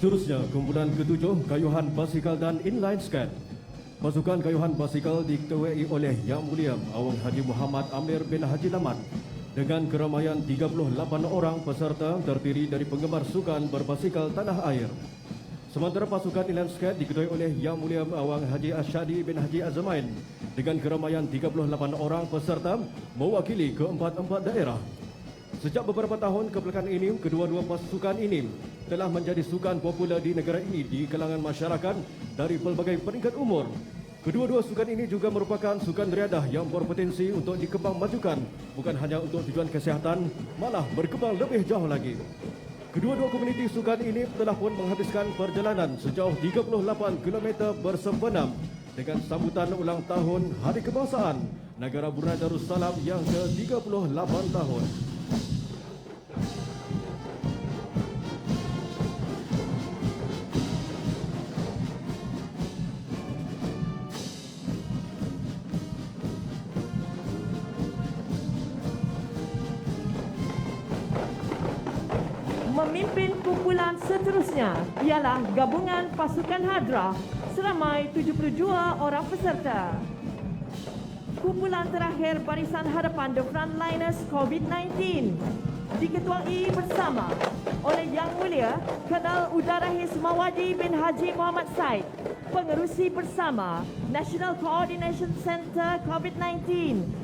Seterusnya, kumpulan ke-7 Kayuhan Basikal dan Inline Skate. Pasukan Kayuhan Basikal diketuai oleh Yang Mulia Awang Haji Muhammad Amir bin Haji Laman dengan keramaian 38 orang peserta terdiri dari penggemar sukan berbasikal tanah air. Sementara pasukan Inline Skate diketuai oleh Yang Mulia Awang Haji Asyadi bin Haji Azmain dengan keramaian 38 orang peserta mewakili keempat-empat daerah. Sejak beberapa tahun kebelakangan ini, kedua-dua pasukan ini telah menjadi sukan popular di negara ini di kalangan masyarakat dari pelbagai peringkat umur. Kedua-dua sukan ini juga merupakan sukan riadah yang berpotensi untuk dikembangmajukan, bukan hanya untuk tujuan kesihatan, malah berkembang lebih jauh lagi. Kedua-dua komuniti sukan ini telah pun menghabiskan perjalanan sejauh 38 km bersembenam dengan sambutan ulang tahun Hari Kebangsaan Negara Brunei Darussalam yang ke-38 tahun. Memimpin kumpulan seterusnya ialah gabungan pasukan Hadrah seramai 72 orang peserta. Kumpulan terakhir barisan hadapan The Frontliners COVID-19 diketuai bersama oleh Yang Mulia Kolonel Udara Hismawati bin Haji Muhammad Said, pengerusi bersama National Coordination Center COVID-19,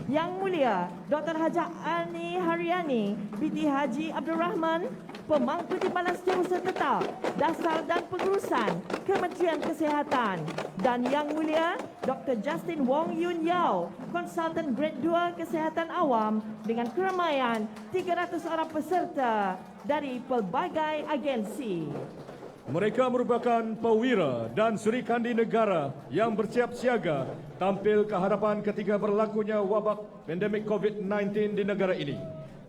Yang Mulia Dr. Hajah Ani Haryani binti Haji Abdul Rahman, Pemangku Timbalan Setiausaha Tetap Dasar dan Pengurusan Kementerian Kesihatan, dan Yang Mulia Dr. Justin Wong Yun Yao, Konsultan Grade 2 Kesihatan Awam dengan keramaian 300 orang peserta dari pelbagai agensi. Mereka merupakan perwira dan serikandi negara yang bersiap siaga tampil ke hadapan ketika berlakunya wabak pandemik COVID-19 di negara ini.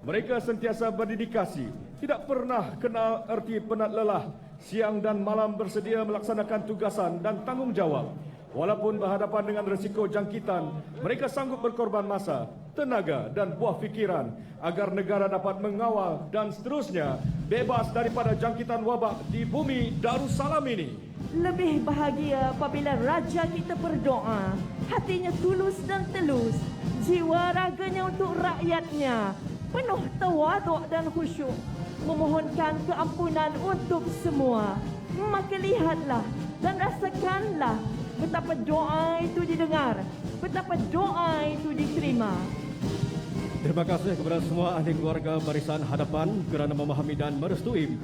Mereka sentiasa berdedikasi, tidak pernah kenal erti penat lelah, siang dan malam bersedia melaksanakan tugasan dan tanggungjawab. Walaupun berhadapan dengan risiko jangkitan, mereka sanggup berkorban masa, tenaga dan buah fikiran agar negara dapat mengawal dan seterusnya bebas daripada jangkitan wabak di bumi Darussalam ini. Lebih bahagia apabila raja kita berdoa, hatinya tulus dan telus, jiwa raganya untuk rakyatnya, penuh tawaduk dan khusyuk, memohonkan keampunan untuk semua. Maka lihatlah dan rasakanlah betapa doa itu didengar, betapa doa itu diterima. Terima kasih kepada semua ahli keluarga barisan hadapan kerana memahami dan merestui.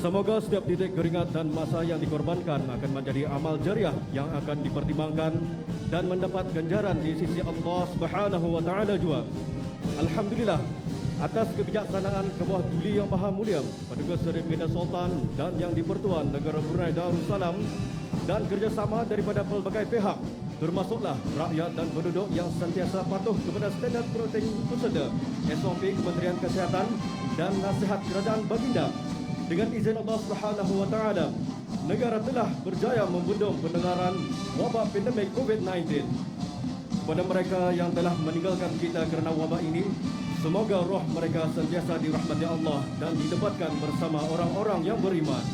Semoga setiap titik keringat dan masa yang dikorbankan akan menjadi amal jariah yang akan dipertimbangkan dan mendapat ganjaran di sisi Allah Subhanahu wa taala juga. Alhamdulillah atas kebijaksanaan Kebawah Duli Yang Maha Mulia Paduka Seri Pindah Sultan dan Yang di-Pertuan Negara Brunei Darussalam dan kerjasama daripada pelbagai pihak, termasuklah rakyat dan penduduk yang sentiasa patuh kepada standard operating procedure SOP Kementerian Kesihatan dan nasihat Kerajaan Baginda. Dengan izin Allah Subhanahu wa taala, negara telah berjaya membendung penularan wabak pandemik COVID-19. Kepada mereka yang telah meninggalkan kita kerana wabak ini, semoga roh mereka sentiasa dirahmati Allah dan ditempatkan bersama orang-orang yang beriman.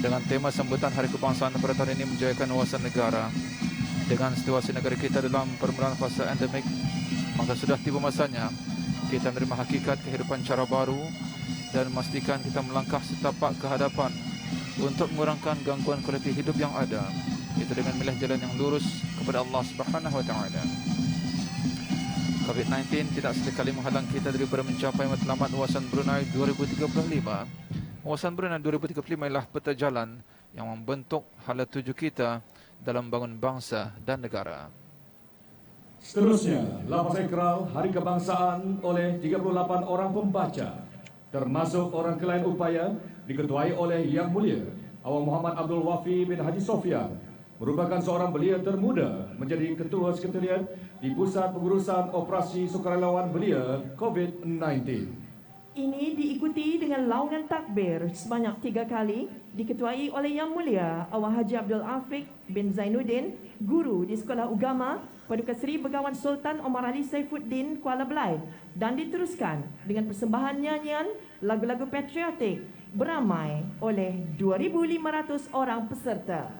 Dengan tema sambutan Hari Kebangsaan pada tahun ini menjayakan wawasan negara dengan situasi negara kita dalam permulaan fasa endemik, maka sudah tiba masanya kita menerima hakikat kehidupan cara baru dan memastikan kita melangkah setapak ke hadapan untuk mengurangkan gangguan kualiti hidup yang ada, itu dengan memilih jalan yang lurus kepada Allah Subhanahu wa taala. COVID-19 tidak sekali menghalang kita daripada mencapai matlamat wawasan Brunei 2035. Wawasan Brunei 2035 ialah peta jalan yang membentuk hala tuju kita dalam bangun bangsa dan negara. Seterusnya, lafaz ikrar Hari Kebangsaan oleh 38 orang pembaca, termasuk orang kelain upaya, diketuai oleh Yang Mulia Awang Muhammad Abdul Wafi bin Haji Sofyan, merupakan seorang belia termuda menjadi Ketua Sekretariat di Pusat Pengurusan Operasi Sukarelawan Belia COVID-19. Ini diikuti dengan laungan takbir sebanyak 3 kali, diketuai oleh Yang Mulia Awang Haji Abdul Afiq bin Zainuddin, guru di Sekolah Ugama Paduka Seri Begawan Sultan Omar Ali Saifuddin, Kuala Belait, dan diteruskan dengan persembahan nyanyian lagu-lagu patriotik beramai oleh 2,500 orang peserta.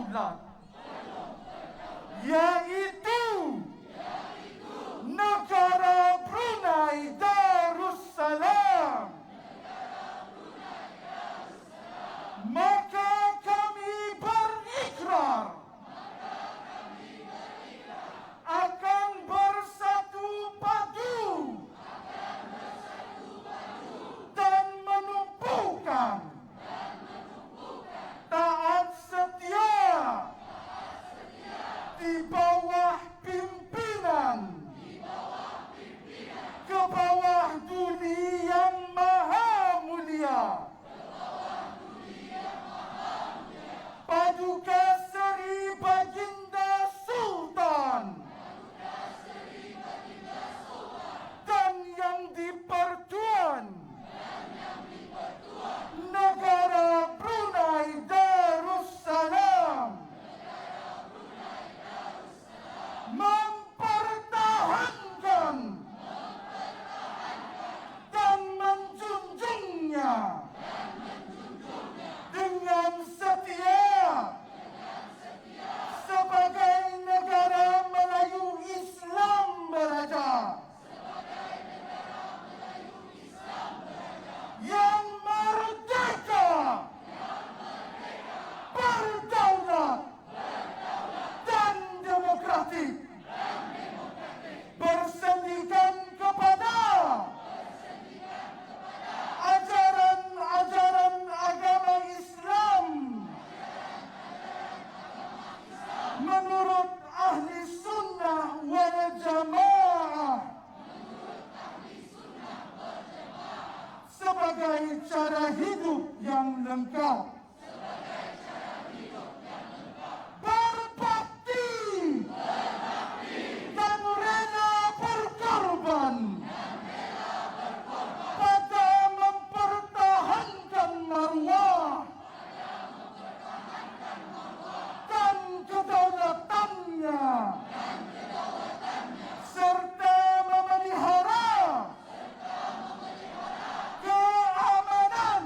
berdaulat, yaitu negara Brunei Darussalam. Maka kami berikrar akan bersatu padu dan menumpukan taat setia di bawah pimpinan ke bawah duli yang maha mulia Paduka Seri Baginda Sultan dan yang di-Pertuan negara Brunei Darussalam mempertahankan dan menjunjungnya dengan setia sebagai negara Melayu Islam beraja yang merdeka, berdaulat dan demokratik, bersendikan kepada ajaran-ajaran agama Islam menurut ahli sunnah wal jamaah sebagai cara hidup yang lengkap, berbakti dan rela berkorban pada mempertahankan marwah dan kedaulatannya serta memelihara keamanan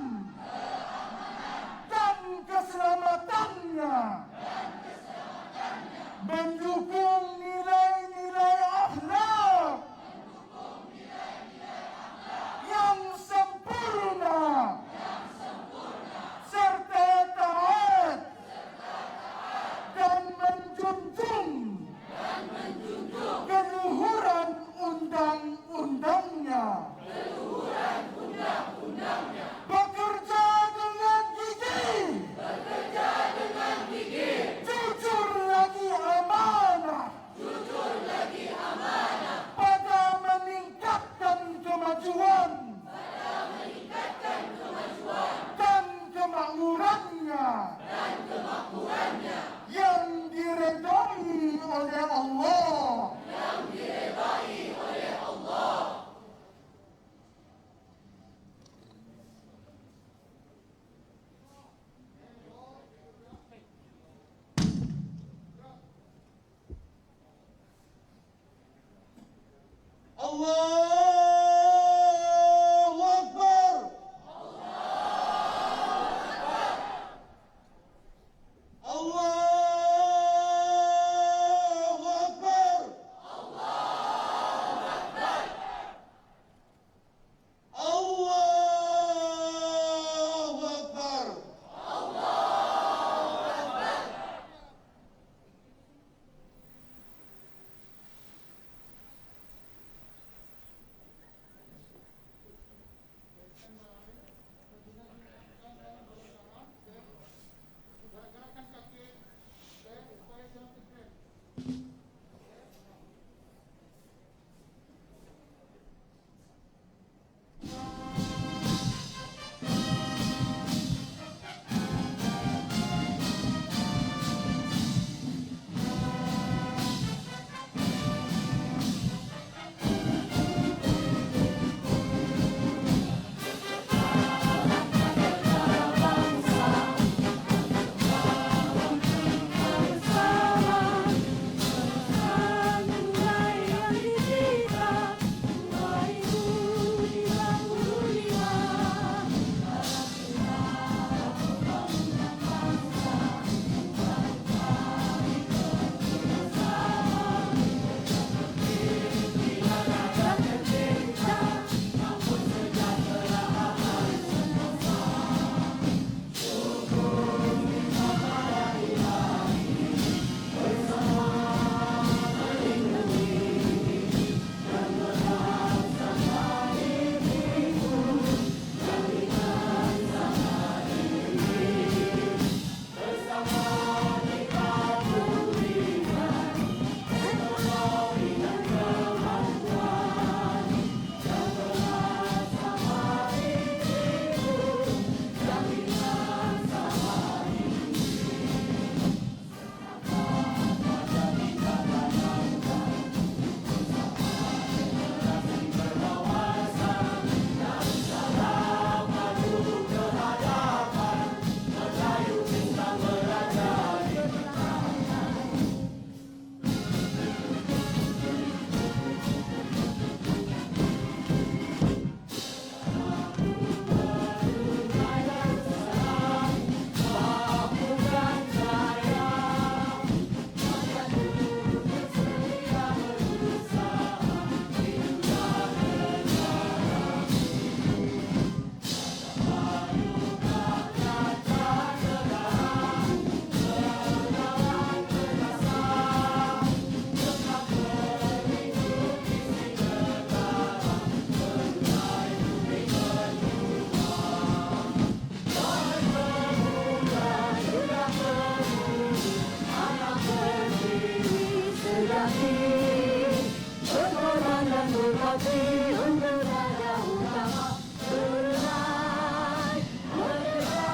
untuk raja utama Brunei. Merdeka,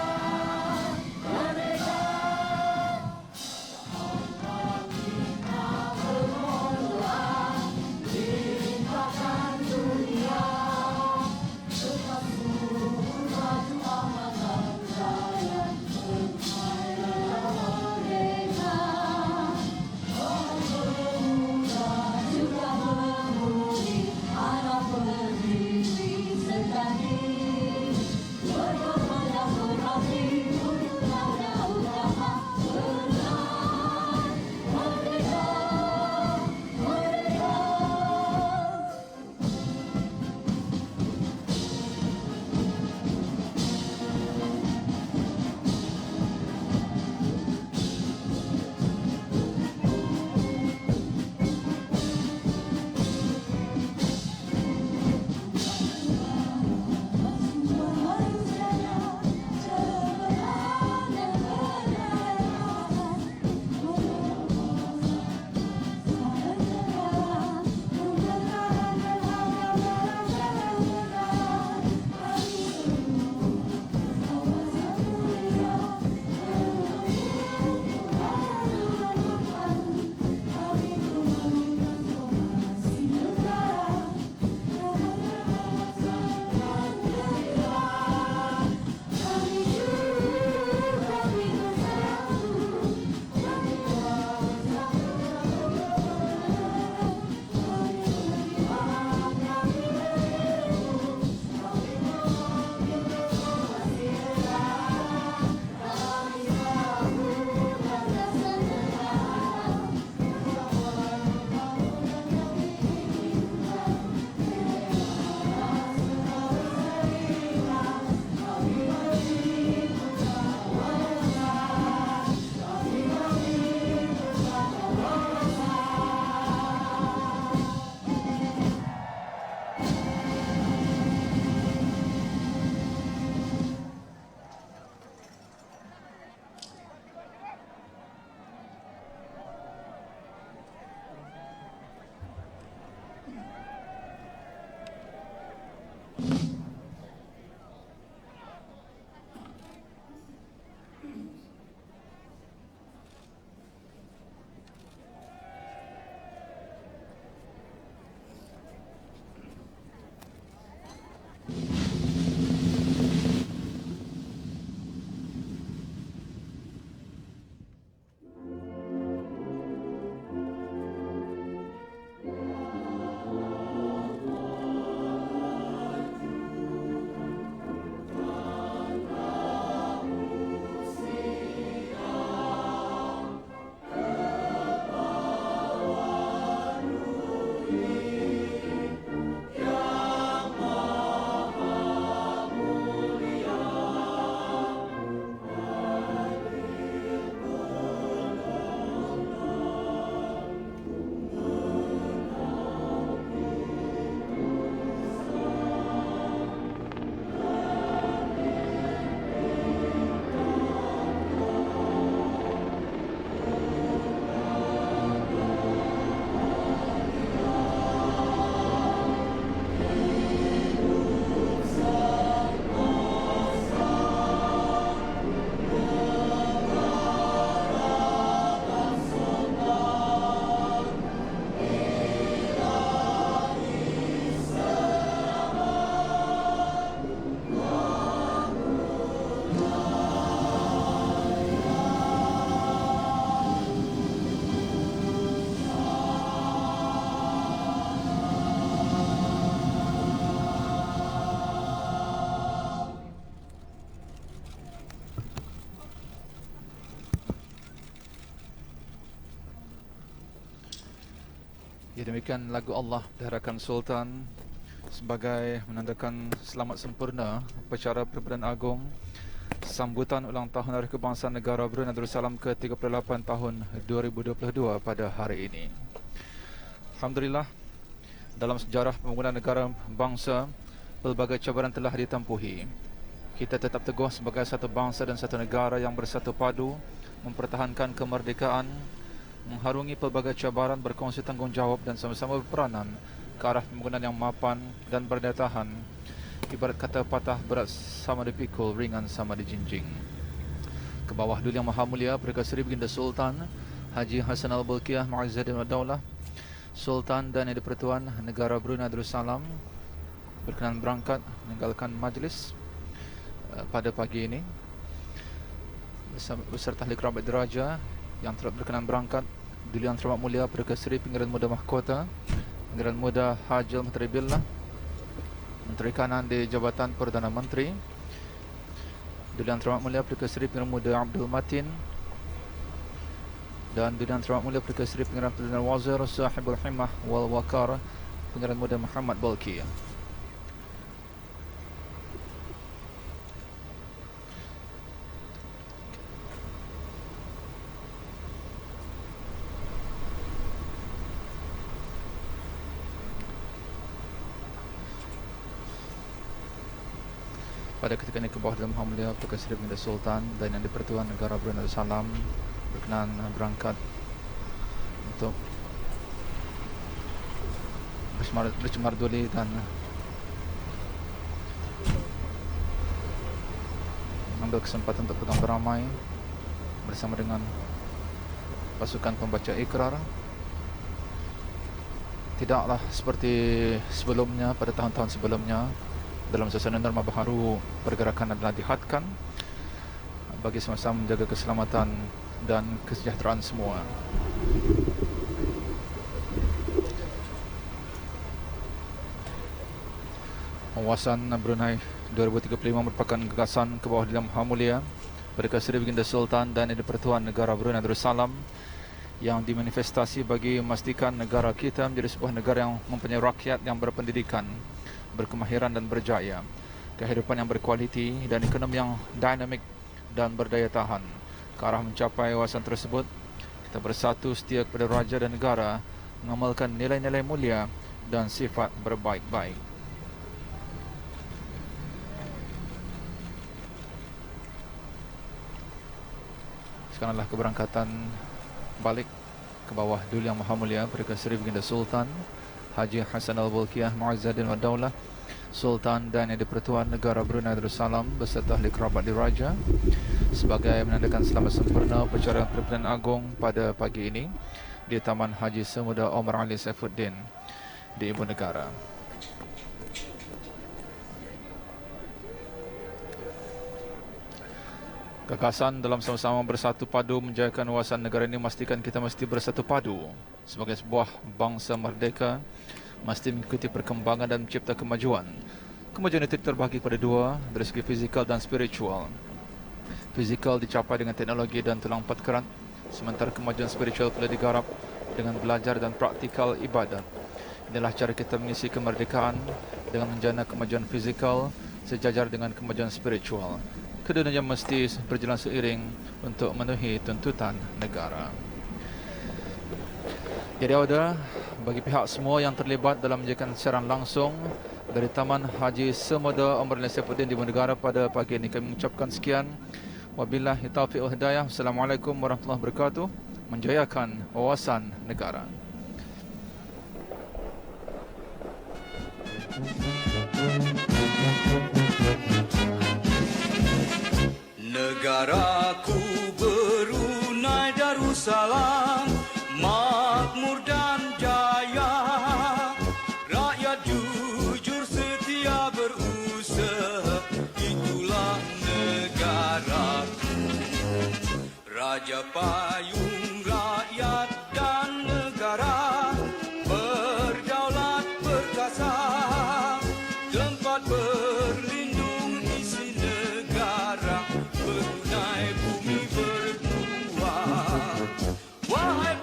merdeka. Kita bermohon doa, limpahkan dunia, tetap maju amanah rakyat merdeka. Juga menghuni anak berdiri sekali, berkepada berbakti untuk raja utama Brunei. Merdeka, merdeka. Ya, demikian lagu Allah Diharakan Sultan sebagai menandakan selamat sempurna upacara Perperdaan Agong sambutan ulang tahun Hari Kebangsaan Negara Brunei Darussalam ke-38 tahun 2022 pada hari ini. Alhamdulillah, dalam sejarah pembangunan negara bangsa, pelbagai cabaran telah ditempuhi. Kita tetap teguh sebagai satu bangsa dan satu negara yang bersatu padu, mempertahankan kemerdekaan, mengharungi pelbagai cabaran, berkongsi tanggungjawab dan sama-sama berperanan ke arah pembangunan yang mapan dan berdaya tahan. Ibarat kata patah berat sama dipikul, ringan sama dijinjing. Ke bawah Duli Yang Maha Mulia Perdana Seri Baginda Sultan Haji Hassanal Bolkiah Mu'izzuddin Wad-Daulah, Sultan dan Yang di-Pertuan Negara Brunei Darussalam berkenan berangkat meninggalkan majlis pada pagi ini beserta ahli kerabat diraja yang telah berkenan berangkat. Duli Yang Terhormat Mulia Perdana Seri Pinggiran Muda Mahkota Pinggiran Muda Haji Al-Muhtari Billah, Menteri Kanan di Jabatan Perdana Menteri. Duli Yang Terhormat Mulia Perdana Seri Pinggiran Muda Abdul Matin, dan Duli Yang Terhormat Mulia Perdana Seri Pinggiran Perdana Wazir Sahibul Himmah wal Waqar Pinggiran Muda Muhammad Bolkiah. Pada ketika ini ke bawah dalam Maha Mulia Perdana Seri Baginda Sultan dan Yang di-Pertuan Negara Brunei Darussalam berkenan berangkat untuk bercemar duli dan mengambil kesempatan untuk pegang beramai bersama dengan pasukan pembaca ikrar. Tidaklah seperti sebelumnya, pada tahun-tahun sebelumnya. Dalam suasana norma baharu, pergerakan adalah dihadkan bagi sama-sama menjaga keselamatan dan kesejahteraan semua. Wawasan Brunei 2035 merupakan gagasan ke bawah Duli Yang Maha Mulia Perdana Seri Baginda Sultan dan Yang di-Pertuan Negara Brunei Darussalam yang dimanifestasi bagi memastikan negara kita menjadi sebuah negara yang mempunyai rakyat yang berpendidikan, berkemahiran dan berjaya, kehidupan yang berkualiti dan ekonomi yang dinamik dan berdaya tahan. Ke arah mencapai wawasan tersebut, kita bersatu setia kepada raja dan negara, mengamalkan nilai-nilai mulia dan sifat berbaik-baik. Sekaranglah keberangkatan balik ke bawah Duli Yang Maha Mulia Perdana Seri Baginda Sultan Haji Hassanal Bolkiah Mu'izzuddin Wad-Daulah, Sultan dan Yang di-Pertuan Negara Brunei Darussalam beserta ahli kerabat diraja sebagai menandakan selamat sempurna upacara Perpimpinan Agung pada pagi ini di Taman Haji Semuda Omar Ali Saifuddin di Ibu Negara. Gagasan dalam sama-sama bersatu padu menjayakan wawasan negara ini memastikan kita mesti bersatu padu sebagai sebuah bangsa merdeka, mesti mengikuti perkembangan dan mencipta kemajuan. Kemajuan itu terbahagi pada dua, dari segi fizikal dan spiritual. Fizikal dicapai dengan teknologi dan tulang empat kerat, sementara kemajuan spiritual pula digarap dengan belajar dan praktikal ibadat. Inilah cara kita mengisi kemerdekaan dengan menjana kemajuan fizikal sejajar dengan kemajuan spiritual. Keduanya mesti berjalan seiring untuk memenuhi tuntutan negara. Jadi ada bagi pihak semua yang terlibat dalam menjayakan siaran langsung dari Taman Haji Semuda Omar Ali Saifuddin di Ibu Negara pada pagi ini, kami mengucapkan sekian. Wabillahi taufiq wal hidayah. Assalamualaikum warahmatullahi wabarakatuh. Menjayakan wawasan negara. Negaraku Brunei Darussalam makmur dan jaya, rakyat jujur setia berusaha, itulah negaraku. Raja payung rakyat dan negara, berdaulat perkasa, tempat berlindung isi negara, Brunei bumi berdua. Wahai